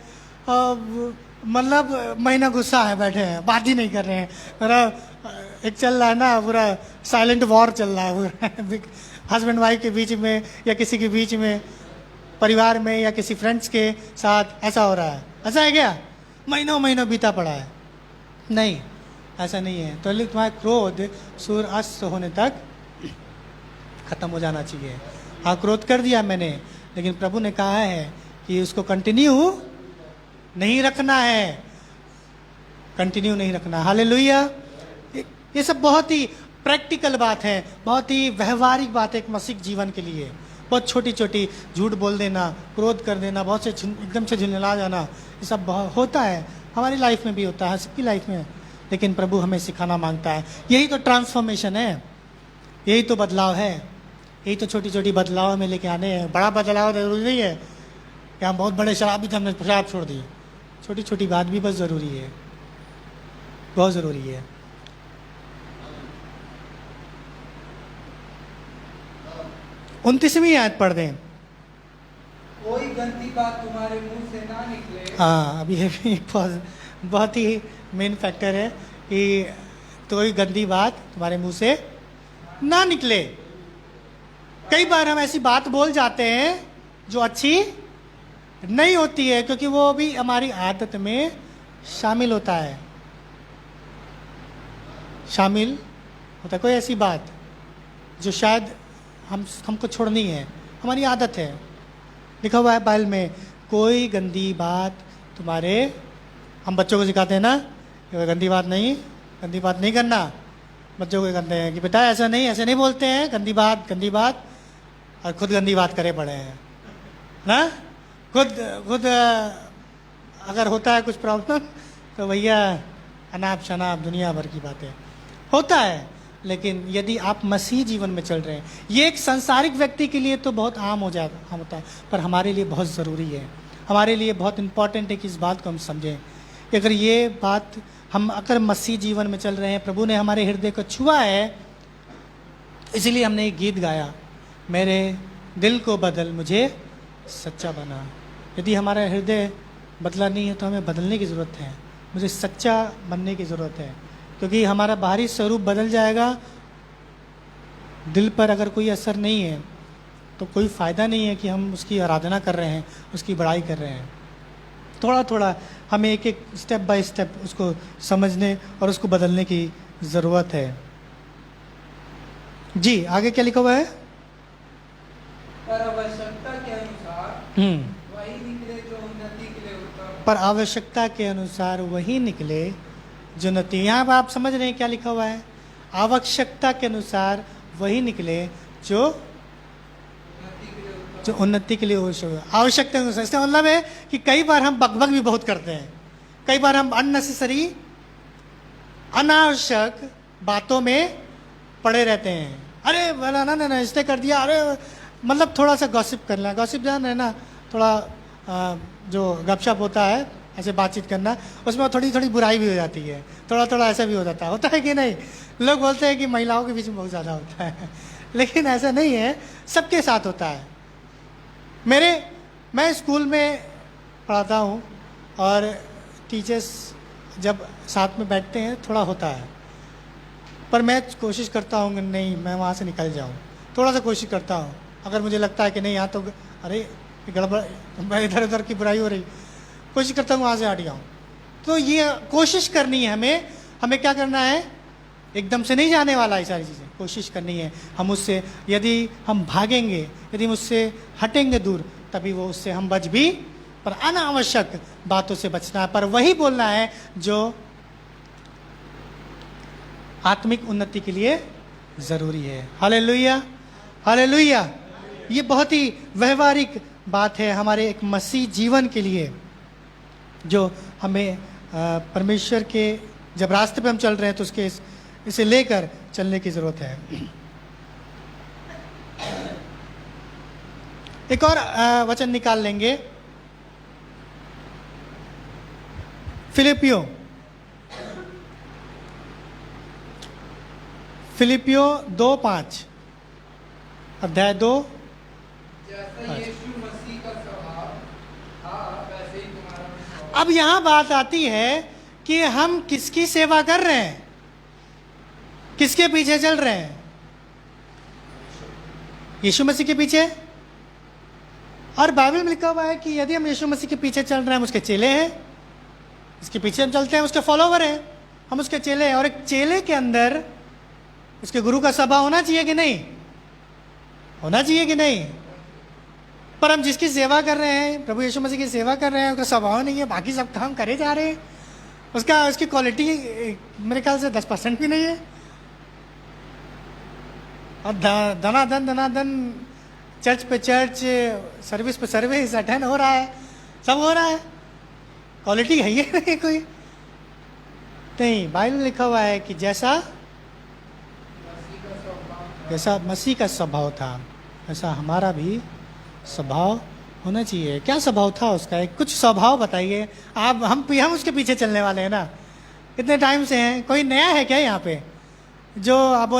मतलब महीना गुस्सा है, बैठे हैं, बात ही नहीं कर रहे हैं, मतलब एक चल रहा है ना पूरा साइलेंट वॉर चल रहा है पूरा हस्बैंड वाइफ के बीच में, या किसी के बीच में, परिवार में, या किसी फ्रेंड्स के साथ, ऐसा हो रहा है। ऐसा है क्या, महीनों महीनों बीता पड़ा है, नहीं, ऐसा नहीं है। तो तुम्हारा क्रोध सूर्य अस्त होने तक खत्म हो जाना चाहिए। हाँ, क्रोध कर दिया मैंने, लेकिन प्रभु ने कहा है कि उसको कंटिन्यू नहीं रखना है, कंटिन्यू नहीं रखना। हालेलुया। ये सब बहुत ही प्रैक्टिकल बात है, बहुत ही व्यवहारिक बात है एक मसीह जीवन के लिए। बहुत छोटी छोटी झूठ बोल देना, क्रोध कर देना, बहुत से एकदम से झिलमिला जाना, ये सब होता है, हमारी लाइफ में भी होता है, सबकी लाइफ में। लेकिन प्रभु हमें सिखाना मांगता है, यही तो ट्रांसफॉर्मेशन है, यही तो बदलाव है, यही तो छोटी छोटी बदलाव में लेके आने हैं। बड़ा बदलाव जरूरी नहीं है कि हम बहुत बड़े शराबी थे, हमने शराब छोड़ दी। छोटी छोटी बात भी बस ज़रूरी है, बहुत ज़रूरी है। उनतीसवीं आयत पढ़ दें। कोई गंदी बात तुम्हारे मुंह से ना निकले। हाँ, अभी ये भी बहुत ही मेन फैक्टर है कि कोई गंदी बात तुम्हारे मुंह से ना निकले। कई बार हम ऐसी बात बोल जाते हैं जो अच्छी नहीं होती है, क्योंकि वो भी हमारी आदत में शामिल होता है, शामिल होता है। कोई ऐसी बात जो शायद हमको छोड़नी है, हमारी आदत है। लिखा हुआ है बाइबल में, कोई गंदी बात तुम्हारे, हम बच्चों को सिखाते हैं ना कि गंदी बात नहीं करना। बच्चों को कहते हैं कि बेटा ऐसा नहीं, ऐसे नहीं बोलते हैं, गंदी बात, और खुद गंदी बात करे पड़े हैं ना। खुद अगर होता है कुछ प्रॉब्लम तो भैया अनाप शनाप दुनिया भर की बातें होता है। लेकिन यदि आप मसीह जीवन में चल रहे हैं, ये एक सांसारिक व्यक्ति के लिए तो बहुत आम होता है, पर हमारे लिए बहुत ज़रूरी है, हमारे लिए बहुत इम्पॉर्टेंट है कि इस बात को हम समझें कि अगर ये बात हम अगर मसीह जीवन में चल रहे हैं, प्रभु ने हमारे हृदय को छुआ है, इसीलिए हमने एक गीत गाया, मेरे दिल को बदल मुझे सच्चा बना। यदि हमारा हृदय बदला नहीं है तो हमें बदलने की ज़रूरत है, मुझे सच्चा बनने की ज़रूरत है, क्योंकि हमारा बाहरी स्वरूप बदल जाएगा, दिल पर अगर कोई असर नहीं है तो कोई फ़ायदा नहीं है कि हम उसकी आराधना कर रहे हैं, उसकी बड़ाई कर रहे हैं। थोड़ा थोड़ा हमें एक एक स्टेप बाय स्टेप उसको समझने और उसको बदलने की ज़रूरत है। जी आगे क्या लिखा हुआ है? पर आवश्यकता के अनुसार वही निकले जो उन्नति के लिए उत्तम। पर आवश्यकता के अनुसार वही निकले जो उन्नति। यहाँ पर आप समझ रहे हैं क्या लिखा हुआ है? आवश्यकता के अनुसार वही निकले जो उन्नति के लिए आवश्यकता के अनुसार। इसका मतलब है कि कई बार हम बकबक भी बहुत करते हैं, कई बार हम अननेसेसरी अनावश्यक बातों में पड़े रहते हैं। अरे बोला ना इसने कर दिया, अरे मतलब थोड़ा सा गॉसिप करना, गॉसिप जान है ना, थोड़ा जो गपशप होता है ऐसे बातचीत करना, उसमें थोड़ी थोड़ी बुराई भी हो जाती है, थोड़ा थोड़ा ऐसा भी हो जाता है। होता है कि नहीं? लोग बोलते हैं कि महिलाओं के बीच में बहुत ज़्यादा होता है, लेकिन ऐसा नहीं है, सबके साथ होता है। मैं स्कूल में पढ़ाता हूँ और टीचर्स जब साथ में बैठते हैं थोड़ा होता है, पर मैं कोशिश करता हूँ नहीं मैं वहाँ से निकल जाऊँ, थोड़ा सा कोशिश करता हूँ। अगर मुझे लगता है कि नहीं यहाँ तो अरे गड़बड़, इधर उधर की बुराई हो रही, कोशिश करता हूँ वहाँ से हट जाऊँ। तो ये कोशिश करनी है हमें क्या करना है? एकदम से नहीं जाने वाला, ये सारी चीज़ें कोशिश करनी है। हम उससे यदि हम भागेंगे, यदि हम उससे हटेंगे दूर, तभी वो उससे हम बच भी, पर अनावश्यक बातों से बचना है, पर वही बोलना है जो आत्मिक उन्नति के लिए ज़रूरी है। Hallelujah, hallelujah. ये बहुत ही व्यवहारिक बात है हमारे एक मसीह जीवन के लिए, जो हमें परमेश्वर के जब रास्ते पे हम चल रहे हैं तो उसके इसे लेकर चलने की ज़रूरत है। एक और वचन निकाल लेंगे, फिलिपियो 2:5 अध्याय 2। जैसा यीशु मसीह का स्वभाव था वैसे ही तुम्हारा स्वभाव। अब यहाँ बात आती है कि हम किसकी सेवा कर रहे हैं, किसके पीछे चल रहे हैं? यीशु मसीह के पीछे। और बाइबल में लिखा हुआ है कि यदि हम यीशु मसीह के पीछे चल रहे हैं, हम उसके चेले हैं, इसके पीछे हम चलते हैं, उसके फॉलोवर हैं, हम उसके चेले हैं। और एक चेले के अंदर उसके गुरु का स्वभाव होना चाहिए कि नहीं? होना चाहिए कि नहीं? पर हम जिसकी सेवा कर रहे हैं, प्रभु यीशु मसीह की सेवा कर रहे हैं, उसका स्वभाव नहीं है, बाकी सब काम करे जा रहे हैं, उसकी क्वालिटी मेरे ख्याल से 10% भी नहीं है। और धनाधन चर्च पे चर्च, सर्विस पे सर्विस अटेंड हो रहा है, सब हो रहा है, क्वालिटी है ये नहीं कोई नहीं। बाइबल में लिखा हुआ है कि जैसा मसीह का स्वभाव था ऐसा हमारा भी स्वभाव होना चाहिए। क्या स्वभाव था उसका? एक कुछ स्वभाव बताइए आप। हम उसके पीछे चलने वाले हैं ना, इतने टाइम से हैं। कोई नया है क्या यहाँ पे जो आप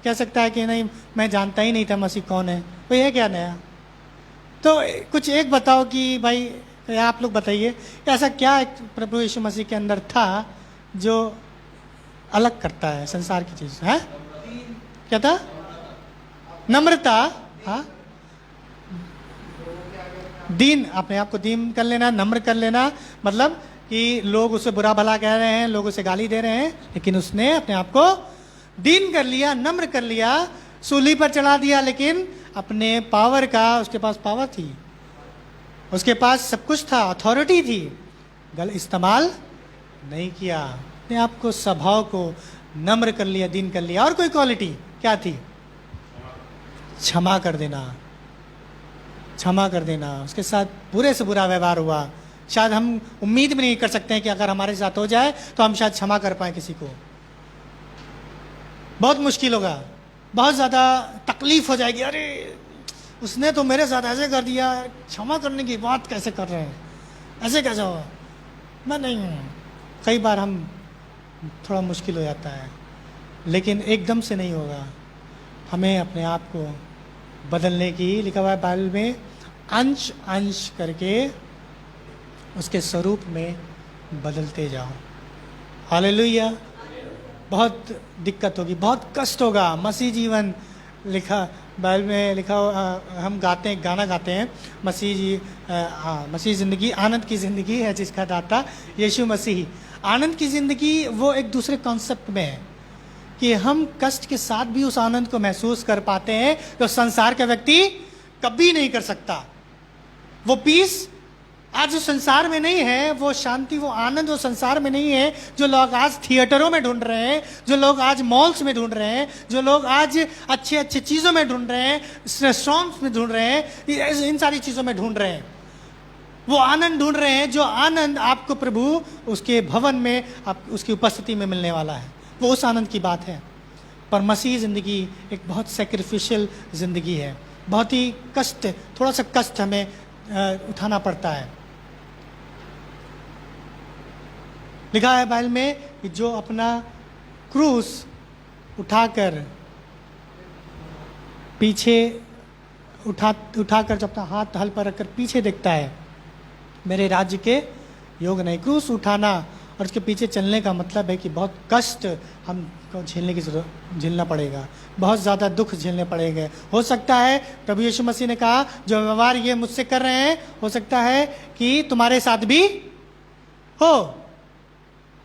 कह सकता है कि नहीं मैं जानता ही नहीं था मसीह कौन है? कोई है क्या नया? तो कुछ एक बताओ कि भाई आप लोग बताइए ऐसा क्या प्रभु यीशु मसीह के अंदर था जो अलग करता है संसार की चीज़ है? क्या था? नम्रता। हाँ, दीन, अपने आप को दीन कर लेना, नम्र कर लेना। मतलब कि लोग उसे बुरा भला कह रहे हैं, लोग उसे गाली दे रहे हैं, लेकिन उसने अपने आप को दीन कर लिया, नम्र कर लिया, सूली पर चढ़ा दिया, लेकिन अपने पावर का, उसके पास पावर थी, उसके पास सब कुछ था, अथॉरिटी थी, गलत इस्तेमाल नहीं किया। अपने आप को, स्वभाव को नम्र कर लिया, दीन कर लिया। और कोई क्वालिटी क्या थी? क्षमा कर देना, क्षमा कर देना। उसके साथ बुरे से बुरा व्यवहार हुआ, शायद हम उम्मीद भी नहीं कर सकते हैं कि अगर हमारे साथ हो जाए तो हम शायद क्षमा कर पाए किसी को। बहुत मुश्किल होगा, बहुत ज़्यादा तकलीफ हो जाएगी। अरे उसने तो मेरे साथ ऐसे कर दिया, क्षमा करने की बात कैसे कर रहे हैं, ऐसे कैसे हो? मैं नहीं हूँ। कई बार हम थोड़ा मुश्किल हो जाता है, लेकिन एकदम से नहीं होगा। हमें अपने आप को बदलने की, लिखा हुआ है बाइबल में, अंश अंश करके उसके स्वरूप में बदलते जाओ। हालेलुया। बहुत दिक्कत होगी, बहुत कष्ट होगा। मसीह जीवन लिखा बाइबल में लिखा हम गाते हैं, गाना गाते हैं, मसीह जी मसीह ज़िंदगी आनंद की ज़िंदगी है जिसका दाता यीशु मसीह। आनंद की ज़िंदगी वो एक दूसरे कॉन्सेप्ट में है कि हम कष्ट के साथ भी उस आनंद को महसूस कर पाते हैं जो संसार का व्यक्ति कभी नहीं कर सकता। वो पीस आज जो संसार में नहीं है, वो शांति, वो आनंद वो संसार में नहीं है जो लोग आज थिएटरों में ढूंढ रहे हैं, जो लोग आज मॉल्स में ढूंढ रहे हैं, जो लोग आज अच्छे अच्छे चीज़ों में ढूंढ रहे हैं, रेस्टोरेंट्स में ढूंढ रहे हैं, इन सारी चीज़ों में ढूंढ रहे हैं। वो आनंद ढूंढ रहे हैं जो आनंद आपको प्रभु उसके भवन में, आप उसकी उपस्थिति में मिलने वाला है। वो उस आनंद की बात है। पर मसीह ज़िंदगी एक बहुत सेक्रिफिशियल ज़िंदगी है। बहुत ही कष्ट, थोड़ा सा कष्ट हमें उठाना पड़ता है। लिखा है बाइबल में कि जो अपना क्रूस उठाकर पीछे उठाकर जो अपना हाथ हल पर रखकर पीछे देखता है, मेरे राज्य के योग नहीं। क्रूस उठाना और उसके पीछे चलने का मतलब है कि बहुत कष्ट हमको झेलना पड़ेगा, बहुत ज़्यादा दुख झेलने पड़ेंगे। हो सकता है प्रभु यीशु मसीह ने कहा जो व्यवहार ये मुझसे कर रहे हैं, हो सकता है कि तुम्हारे साथ भी हो,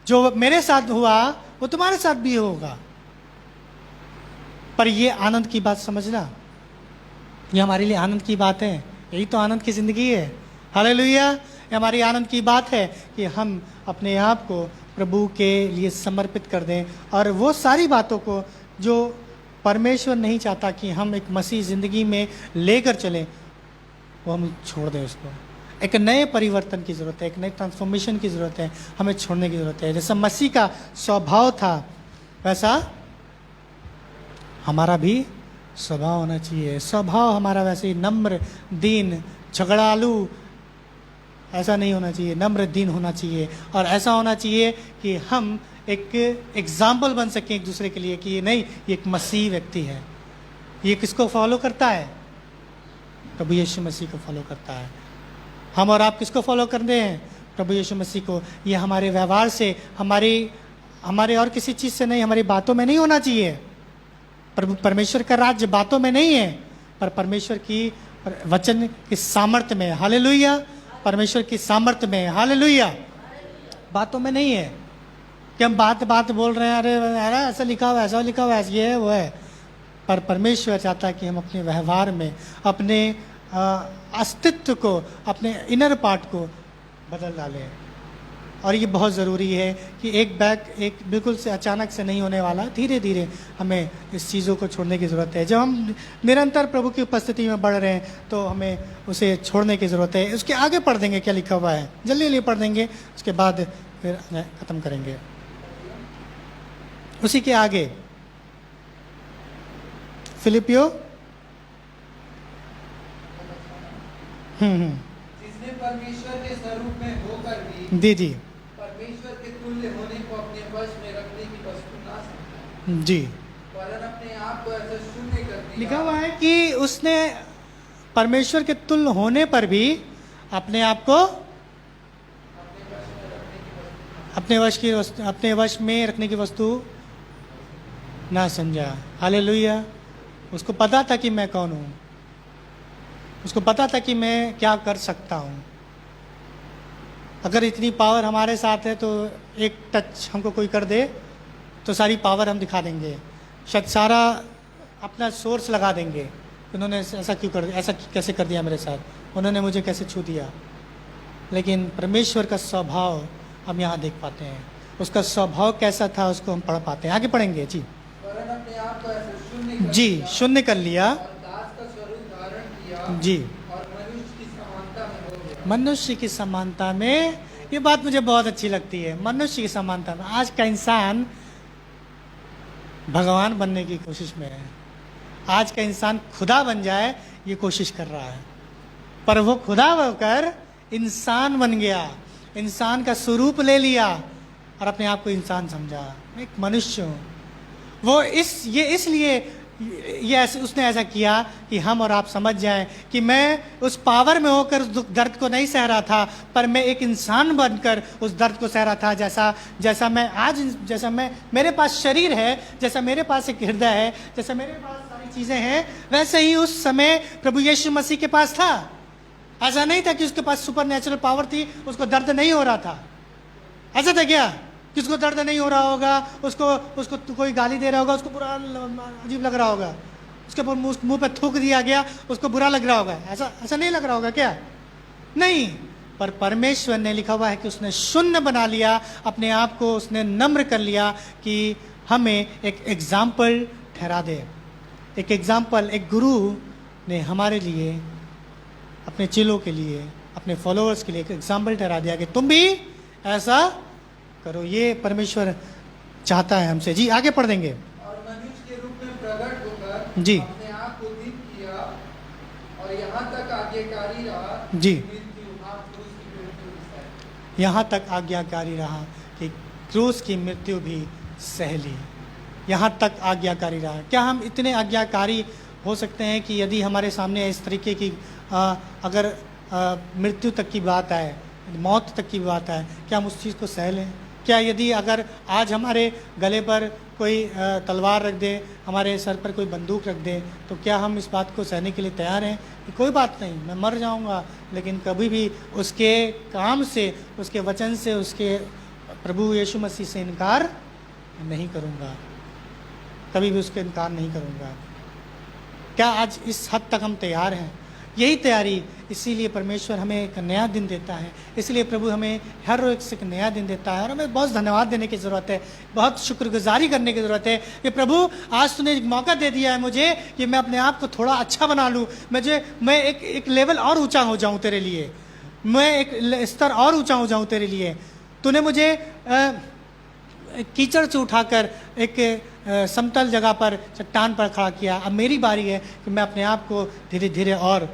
जो मेरे साथ हुआ वो तुम्हारे साथ भी होगा। पर ये आनंद की बात समझना, ये हमारे लिए आनंद की बात है। यही तो आनंद की ज़िंदगी है। हालेलुया। ये हमारी आनंद की बात है कि हम अपने आप को प्रभु के लिए समर्पित कर दें और वो सारी बातों को जो परमेश्वर नहीं चाहता कि हम एक मसीह ज़िंदगी में लेकर चलें, वो हम छोड़ दें उसको। एक नए परिवर्तन की ज़रूरत है, एक नए ट्रांसफॉर्मेशन की ज़रूरत है, हमें छोड़ने की ज़रूरत है। जैसा मसीह का स्वभाव था वैसा हमारा भी स्वभाव होना चाहिए। स्वभाव हमारा वैसे ही नम्र, दीन, झगड़ालू ऐसा नहीं होना चाहिए, नम्र दीन होना चाहिए। और ऐसा होना चाहिए कि हम एक एग्जाम्पल बन सकें एक दूसरे के लिए कि ये नहीं, ये एक मसीह व्यक्ति है। ये किसको फॉलो करता है? प्रभु यीशु मसीह को फॉलो करता है। हम और आप किसको फॉलो करते हैं? प्रभु यीशु मसीह को। ये हमारे व्यवहार से, हमारे और किसी चीज़ से नहीं, हमारी बातों में नहीं होना चाहिए। प्रभु परमेश्वर का राज्य बातों में नहीं है, पर परमेश्वर की वचन की सामर्थ्य में। हालेलुया। परमेश्वर की सामर्थ्य में। हालेलुया। बातों में नहीं है कि हम बात बोल रहे हैं, अरे ऐसा लिखा हुआ, ऐसा लिखा हुआ, ये है वो है। पर परमेश्वर चाहता है कि हम अपने व्यवहार में, अपने अस्तित्व को, अपने इनर पार्ट को बदल डालें। और ये बहुत ज़रूरी है कि एक बिल्कुल से अचानक से नहीं होने वाला, धीरे धीरे हमें इस चीज़ों को छोड़ने की ज़रूरत है। जब हम निरंतर प्रभु की उपस्थिति में बढ़ रहे हैं तो हमें उसे छोड़ने की ज़रूरत है। उसके आगे पढ़ देंगे क्या लिखा हुआ है, जल्दी जल्दी पढ़ देंगे, उसके बाद फिर ख़त्म करेंगे। उसी के आगे फिलिपियो जिसने परमेश्वर के स्वरूप में होकर भी जी परमेश्वर के तुल्य होने को अपने वश में रखने की वस्तु ना समझा, जी। वरन अपने आप को ऐसा शून्य कर दिया। लिखा हुआ है कि उसने परमेश्वर के तुल्य होने पर भी अपने आप को अपने वश में रखने की वस्तु ना समझा। हालेलुया। उसको पता था कि मैं कौन हूँ, उसको पता था कि मैं क्या कर सकता हूँ। अगर इतनी पावर हमारे साथ है तो एक टच हमको कोई कर दे तो सारी पावर हम दिखा देंगे, शायद सारा अपना सोर्स लगा देंगे। उन्होंने ऐसा क्यों कर दिया, ऐसा कैसे कर दिया मेरे साथ, उन्होंने मुझे कैसे छू दिया। लेकिन परमेश्वर का स्वभाव हम यहाँ देख पाते हैं। उसका स्वभाव कैसा था उसको हम पढ़ पाते हैं। आगे पढ़ेंगे जी। वरन अपने आप को ऐसा शून्य कर जी, शून्य कर लिया और दास का स्वरूप धारण किया जी, और मनुष्य की समानता में हो गया। मनुष्य की समानता में। ये बात मुझे बहुत अच्छी लगती है, मनुष्य की समानता में। आज का इंसान भगवान बनने की कोशिश में है, आज का इंसान खुदा बन जाए ये कोशिश कर रहा है, पर वो खुदा होकर इंसान बन गया, इंसान का स्वरूप ले लिया और अपने आप को इंसान समझा। मैं एक मनुष्य हूँ। वो इसलिए उसने ऐसा किया कि हम और आप समझ जाएं कि मैं उस पावर में होकर उस दर्द को नहीं सह रहा था, पर मैं एक इंसान बनकर उस दर्द को सह रहा था। जैसा मैं आज, जैसा मैं, मेरे पास शरीर है, जैसा मेरे पास एक हृदय है, जैसा मेरे पास सारी चीजें हैं, वैसे ही उस समय प्रभु यीशु मसीह के पास था। ऐसा नहीं था कि उसके पास सुपर नेचुरल पावर थी, उसको दर्द नहीं हो रहा था। ऐसा था क्या कि उसको दर्द नहीं हो रहा होगा, उसको कोई गाली दे रहा होगा, उसको बुरा अजीब लग रहा होगा, उसके मुंह पे थूक दिया गया, उसको बुरा लग रहा होगा? ऐसा नहीं लग रहा होगा क्या? नहीं। पर परमेश्वर ने लिखा हुआ है कि उसने शून्य बना लिया, अपने आप को उसने नम्र कर लिया कि हमें एक एग्जाम्पल ठहरा दे। एक एग्जाम्पल, एक गुरु ने हमारे लिए, अपने चेलों के लिए, अपने फॉलोअर्स के लिए एक एग्जाम्पल ठहरा दिया कि तुम भी ऐसा करो। ये परमेश्वर चाहता है हमसे। जी आगे पढ़ देंगे। और मनुष्य के रूप में प्रकट होकर जी अपने आप को दीन किया और यहाँ तक आज्ञाकारी रहा जी मृत्यु यहाँ तक आज्ञाकारी रहा कि क्रूस की मृत्यु भी सह ली। यहाँ तक आज्ञाकारी रहा। क्या हम इतने आज्ञाकारी हो सकते हैं कि यदि हमारे सामने इस तरीके की अगर मृत्यु तक की बात आए, मौत तक की बात आए, क्या हम उस चीज़ को सह लें? क्या यदि अगर आज हमारे गले पर कोई तलवार रख दे, हमारे सर पर कोई बंदूक रख दे, तो क्या हम इस बात को सहने के लिए तैयार हैं कि कोई बात नहीं, मैं मर जाऊंगा लेकिन कभी भी उसके काम से, उसके वचन से, उसके प्रभु यीशु मसीह से इनकार नहीं करूंगा, कभी भी उसके इनकार नहीं करूंगा? क्या आज इस हद तक हम तैयार हैं? यही तैयारी, इसीलिए परमेश्वर हमें एक नया दिन देता है, इसलिए प्रभु हमें हर रोज एक नया दिन देता है। और हमें बहुत धन्यवाद देने की ज़रूरत है, बहुत शुक्रगुजारी करने की ज़रूरत है कि प्रभु आज तूने एक मौका दे दिया है मुझे कि मैं अपने आप को थोड़ा अच्छा बना लूँ, मैं एक लेवल और ऊंचा हो जाऊँ तेरे लिए, मैं एक स्तर और ऊंचा हो जाऊँ तेरे लिए। तूने मुझे कीचड़ से उठाकर एक समतल जगह पर, चट्टान पर खड़ा किया। अब मेरी बारी है कि मैं अपने आप को धीरे धीरे और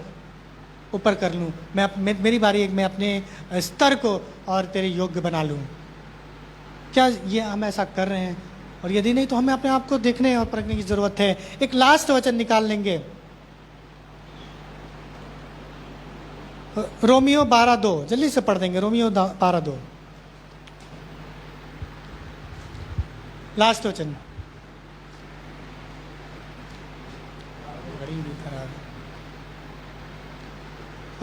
ऊपर कर लूँ। मेरी बारी है कि मैं अपने स्तर को और तेरे योग्य बना लूँ। क्या ये हम ऐसा कर रहे हैं? और यदि नहीं तो हमें अपने आप को देखने और परखने की ज़रूरत है। एक लास्ट वचन निकाल लेंगे, रोमियो 12:2, जल्दी से पढ़ देंगे। रोमियो 12:2 लास्ट वचन।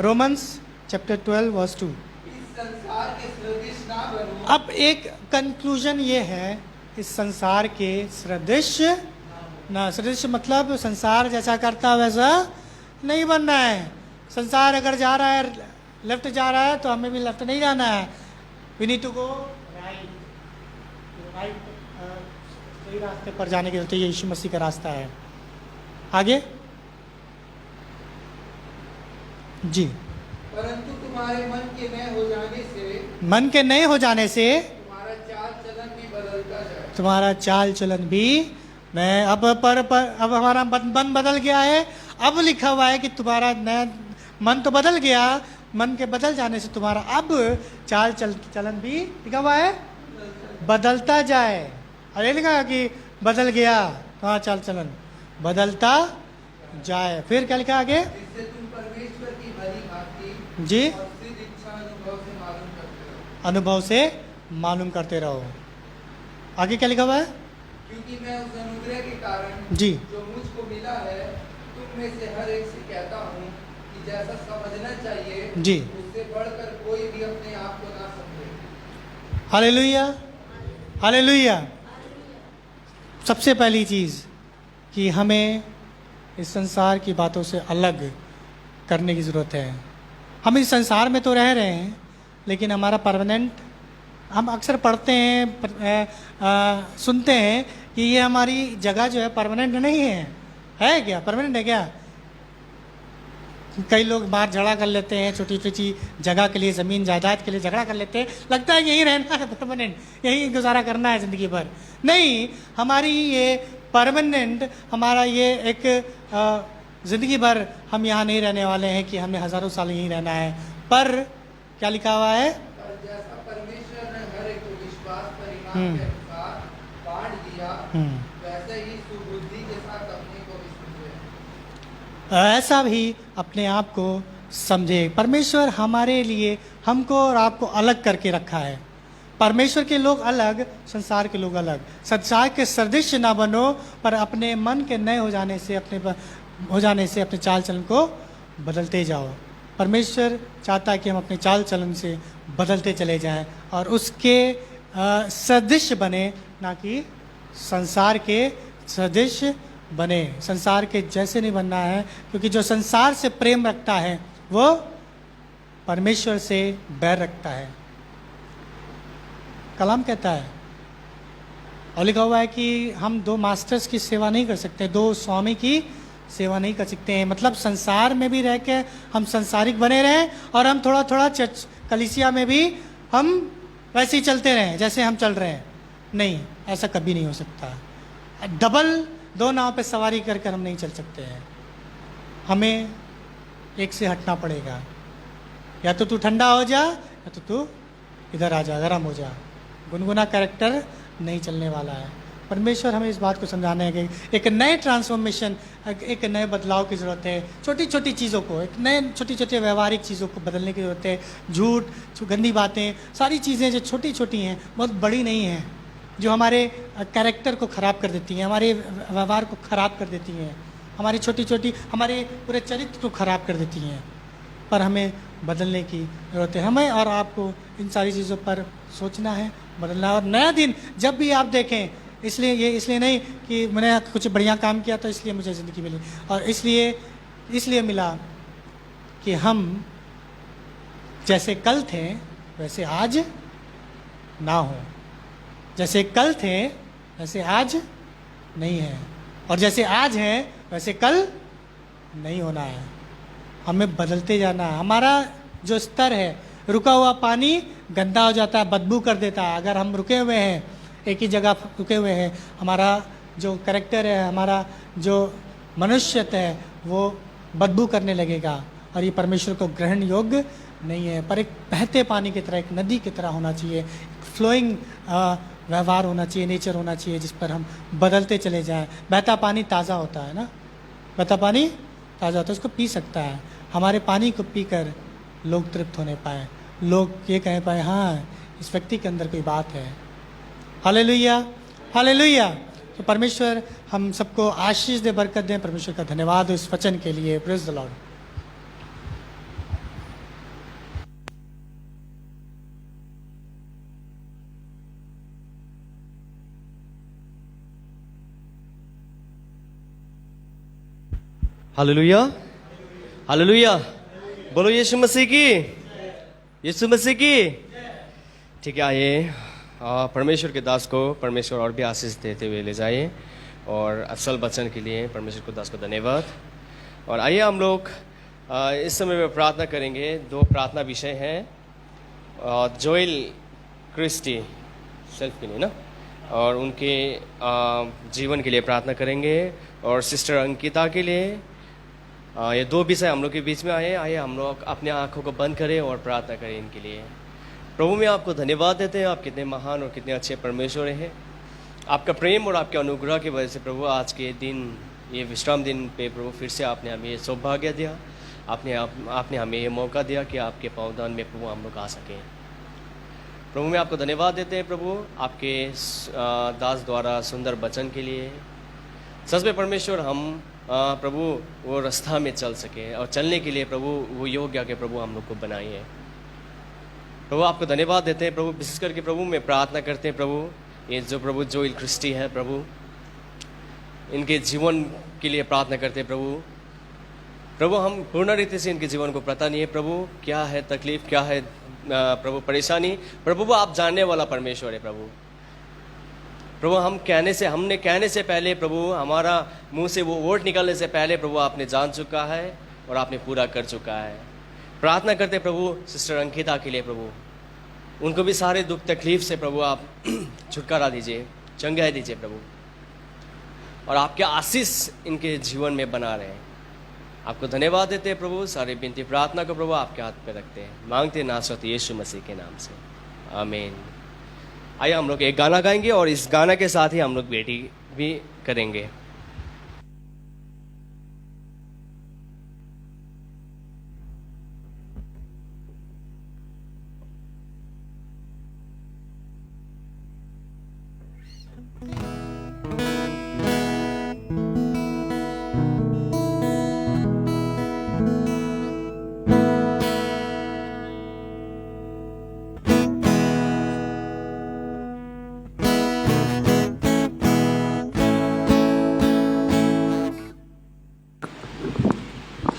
Romans chapter 12 verse 2। इस संसार के सदृश ना बनो। अब एक कंक्लूजन ये है, इस संसार के सदृश ना। सदृश मतलब संसार जैसा करता वैसा नहीं बनना है। संसार अगर जा रहा है, लेफ्ट जा रहा है, तो हमें भी लेफ्ट नहीं जाना है। We need to go right. Right सही रास्ते पर जाने की जरूरत है। ये यीशु मसीह का रास्ता है। आगे जी। परंतु तुम्हारे मन के नए हो जाने से, मन के नए हो जाने से तुम्हारा चाल चलन भी बदलता जाए। तुम्हारा चाल चलन भी, मैं अब हमारा मन बदल गया है। अब लिखा हुआ है कि तुम्हारा नया मन तो बदल गया, मन के बदल जाने से तुम्हारा अब चाल चलन भी लिखा हुआ है बदलता जाए। अरे लिखा है कि बदल गया, तुम्हारा चाल चलन बदलता जाए। फिर क्या लिखा आगे? जिससे तुम परमेश्वर की भली भांति जी और सिद्ध इच्छा अनुभव से मालूम करते रहो। आगे क्या लिखा हुआ है? क्योंकि मैं उस अनुग्रह के कारण जी जो मुझको मिला है, तुम में से हर एक से कहता हूँ कि जैसा समझना चाहिए जी, उससे बढ़कर कोई भी अपने आप को ना समझे। Hallelujah, hallelujah. सबसे पहली चीज़ कि हमें इस संसार की बातों से अलग करने की ज़रूरत है। हम इस संसार में तो रह रहे हैं, लेकिन हमारा परमानेंट, हम अक्सर पढ़ते हैं, सुनते हैं कि ये हमारी जगह जो है परमानेंट नहीं है क्या? परमानेंट है क्या? कई लोग बाहर झगड़ा कर लेते हैं, छोटी छोटी जगह के लिए, ज़मीन जायदाद के लिए झगड़ा कर लेते हैं, लगता है यहीं रहना है, परमानेंट यहीं गुजारा करना है ज़िंदगी भर। नहीं, हमारी ये परमानेंट, हमारा ये एक ज़िंदगी भर हम यहाँ नहीं रहने वाले हैं कि हमें हज़ारों साल यहीं रहना है। पर क्या लिखा हुआ है? पर जैसा परमेश्वर ने हर एक को विश्वास परिणाम के अनुसार बांट दिया, वैसे ही सुबुद्धि के साथ अपने को भी समझे। ऐसा भी अपने आप को समझे। परमेश्वर हमारे लिए, हमको और आपको अलग करके रखा है। परमेश्वर के लोग अलग, संसार के लोग अलग। संसार के सदृश ना बनो, पर अपने मन के नए हो जाने से अपने चाल चलन को बदलते जाओ। परमेश्वर चाहता है कि हम अपने चाल चलन से बदलते चले जाएं और उसके सदृश बने, ना कि संसार के सदृश बने। संसार के जैसे नहीं बनना है, क्योंकि जो संसार से प्रेम रखता है वो परमेश्वर से बैर रखता है। कलाम कहता है और लिखा हुआ है कि हम दो मास्टर्स की सेवा नहीं कर सकते, दो स्वामी की सेवा नहीं कर सकते हैं। मतलब संसार में भी रह के हम संसारिक बने रहें और हम थोड़ा थोड़ा चर्च कलीसिया में भी हम वैसे ही चलते रहें जैसे हम चल रहे हैं। नहीं, ऐसा कभी नहीं हो सकता। डबल दो नाव पे सवारी कर कर हम नहीं चल सकते हैं। हमें एक से हटना पड़ेगा। या तो तू ठंडा हो जा, या तो तू इधर आ जा, गर्म हो जा। गुनगुना कैरेक्टर नहीं चलने वाला है। परमेश्वर हमें इस बात को समझाना है कि एक नए ट्रांसफॉर्मेशन, एक नए बदलाव की ज़रूरत है। छोटी छोटी चीज़ों को, एक नए छोटी छोटी व्यवहारिक चीज़ों को बदलने की ज़रूरत है। झूठ, गंदी बातें, सारी चीज़ें जो छोटी छोटी हैं, बहुत बड़ी नहीं हैं, जो हमारे कैरेक्टर को ख़राब कर देती हैं, हमारे व्यवहार को ख़राब कर देती हैं, हमारी छोटी छोटी हमारे पूरे चरित्र को ख़राब कर देती हैं। पर हमें बदलने की ज़रूरत है। हमें और आपको इन सारी चीज़ों पर सोचना है, बदलना। और नया दिन जब भी आप देखें, इसलिए नहीं कि मैंने कुछ बढ़िया काम किया तो इसलिए मुझे ज़िंदगी मिली, और इसलिए मिला कि हम जैसे कल थे वैसे आज ना हो, जैसे कल थे वैसे आज नहीं है, और जैसे आज है वैसे कल नहीं होना है। हमें बदलते जाना है। हमारा जो स्तर है, रुका हुआ पानी गंदा हो जाता है, बदबू कर देता है। अगर हम रुके हुए हैं, एक ही जगह रुके हुए हैं, हमारा जो कैरेक्टर है, हमारा जो मनुष्यत्व है, वो बदबू करने लगेगा, और ये परमेश्वर को ग्रहण योग्य नहीं है। पर एक बहते पानी की तरह, एक नदी की तरह होना चाहिए, फ्लोइंग व्यवहार होना चाहिए, नेचर होना चाहिए, जिस पर हम बदलते चले जाएं। बहता पानी ताज़ा होता है ना, बहता पानी ताज़ा होता है, उसको पी सकता है। हमारे पानी को पीकर लोग तृप्त होने पाए, लोग ये कह पाए, हाँ, इस व्यक्ति के अंदर कोई बात है। Hallelujah, hallelujah. तो परमेश्वर हम सबको आशीष दे, बरकत दें। परमेश्वर का धन्यवाद हो इस वचन के लिए। Praise the Lord. Hallelujah, hallelujah. बोलो यीशु मसीह की, यीशु मसीह की। ठीक है, आइए परमेश्वर के दास को परमेश्वर और भी आशीष देते हुए ले जाइए, और असल वचन के लिए परमेश्वर के दास को धन्यवाद। और आइए हम लोग इस समय में प्रार्थना करेंगे। दो प्रार्थना विषय हैं, जोएल क्रिस्टी सेल्फ के लिए ना, और उनके जीवन के लिए प्रार्थना करेंगे, और सिस्टर अंकिता के लिए। ये दो विषय हम लोग के बीच में आइए हम लोग अपने आंखों को बंद करें और प्रार्थना करें इनके लिए। प्रभु में आपको धन्यवाद देते हैं, आप कितने महान और कितने अच्छे परमेश्वर हैं। आपका प्रेम और आपके अनुग्रह की वजह से प्रभु आज के दिन, ये विश्राम दिन पे प्रभु फिर से आपने हमें ये सौभाग्य दिया, आपने हमें ये मौका दिया कि आपके पावदान में प्रभु हम लोग आ सकें। प्रभु में आपको धन्यवाद देते हैं प्रभु, आपके दास द्वारा सुंदर वचन के लिए। सच में परमेश्वर हम प्रभु वो रास्ता में चल सके, और चलने के लिए प्रभु वो योग्य के प्रभु हम लोग को बनाइए। प्रभु आपको धन्यवाद देते हैं प्रभु, विशेष करके प्रभु में प्रार्थना करते हैं प्रभु, ये जो प्रभु जोएल क्रिस्टी है प्रभु, इनके जीवन के लिए प्रार्थना करते हैं प्रभु हम पूर्ण रीति से इनके जीवन को पता नहीं है प्रभु, क्या है तकलीफ, क्या है प्रभु परेशानी। प्रभु वो आप जानने वाला परमेश्वर है प्रभु हमने कहने से पहले प्रभु, हमारा मुंह से वो वर्ड निकलने से पहले प्रभु आपने जान चुका है और आपने पूरा कर चुका है। प्रार्थना करते प्रभु सिस्टर अंकिता के लिए प्रभु, उनको भी सारे दुख तकलीफ से प्रभु आप छुटकारा दीजिए, चंगाई दीजिए प्रभु, और आपके आशीष इनके जीवन में बना रहे। आपको धन्यवाद देते हैं प्रभु, सारी विनती प्रार्थना को प्रभु आपके हाथ पे रखते हैं, मांगते नासरत यीशु मसीह के नाम से, आमीन। आइए हम लोग एक गाना गाएंगे, और इस गाना के साथ ही हम लोग बेटी भी करेंगे।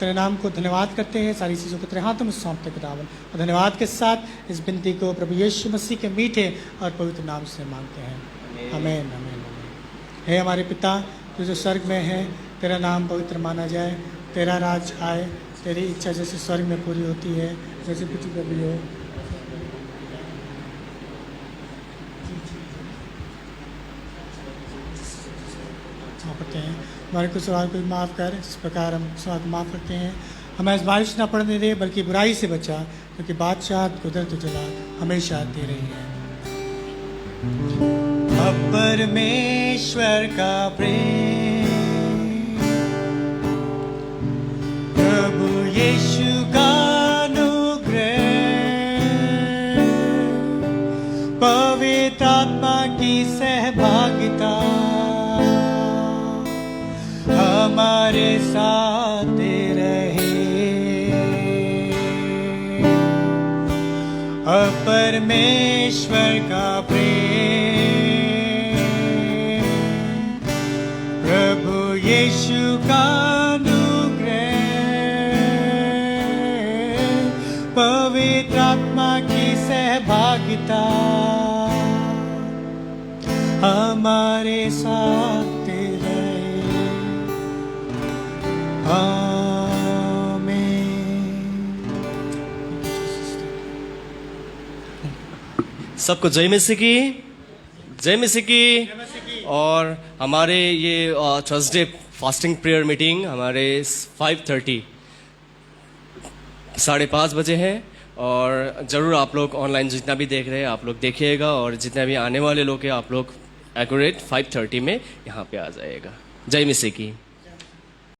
तेरे नाम को धन्यवाद करते हैं, सारी चीज़ों को तेरे हाथों में सौंपते खुदावन, और धन्यवाद के साथ इस विनती को प्रभु यीशु मसीह के मीठे और पवित्र नाम से मांगते हैं, आमीन आमीन। हे हमारे पिता तू जो स्वर्ग में है, तेरा नाम पवित्र माना जाए, तेरा राज आए, तेरी इच्छा जैसे स्वर्ग में पूरी होती है जैसे पृथ्वी पर भी हो। करते हैं हमारे कुछ सवाल को माफ़ कर, इस प्रकार हम सवाल को माफ़ करते हैं। हमें आज़माइश ना पड़ने दे, बल्कि बुराई से बचा, क्योंकि बादशाह कुदरत जला हमेशा दे रही है। अब परमेश्वर का प्रेम, प्रभु यीशु का अनुग्रह, पवित्र आत्मा की सहभागिता हमारे साथ रहे। अब परमेश्वर का प्रेम, प्रभु यीशु का अनुग्रह, पवित्र आत्मा की सहभागिता हमारे साथ सबको जय मसीह की, जय मसीह की। और हमारे ये थर्सडे फास्टिंग प्रेयर मीटिंग हमारे 5:30 5:30 बजे है, और ज़रूर आप लोग ऑनलाइन जितना भी देख रहे हैं आप लोग देखिएगा, और जितने भी आने वाले लोग हैं आप लोग एक्यूरेट 5:30 में यहाँ पे आ जाएगा। जय मसीह की।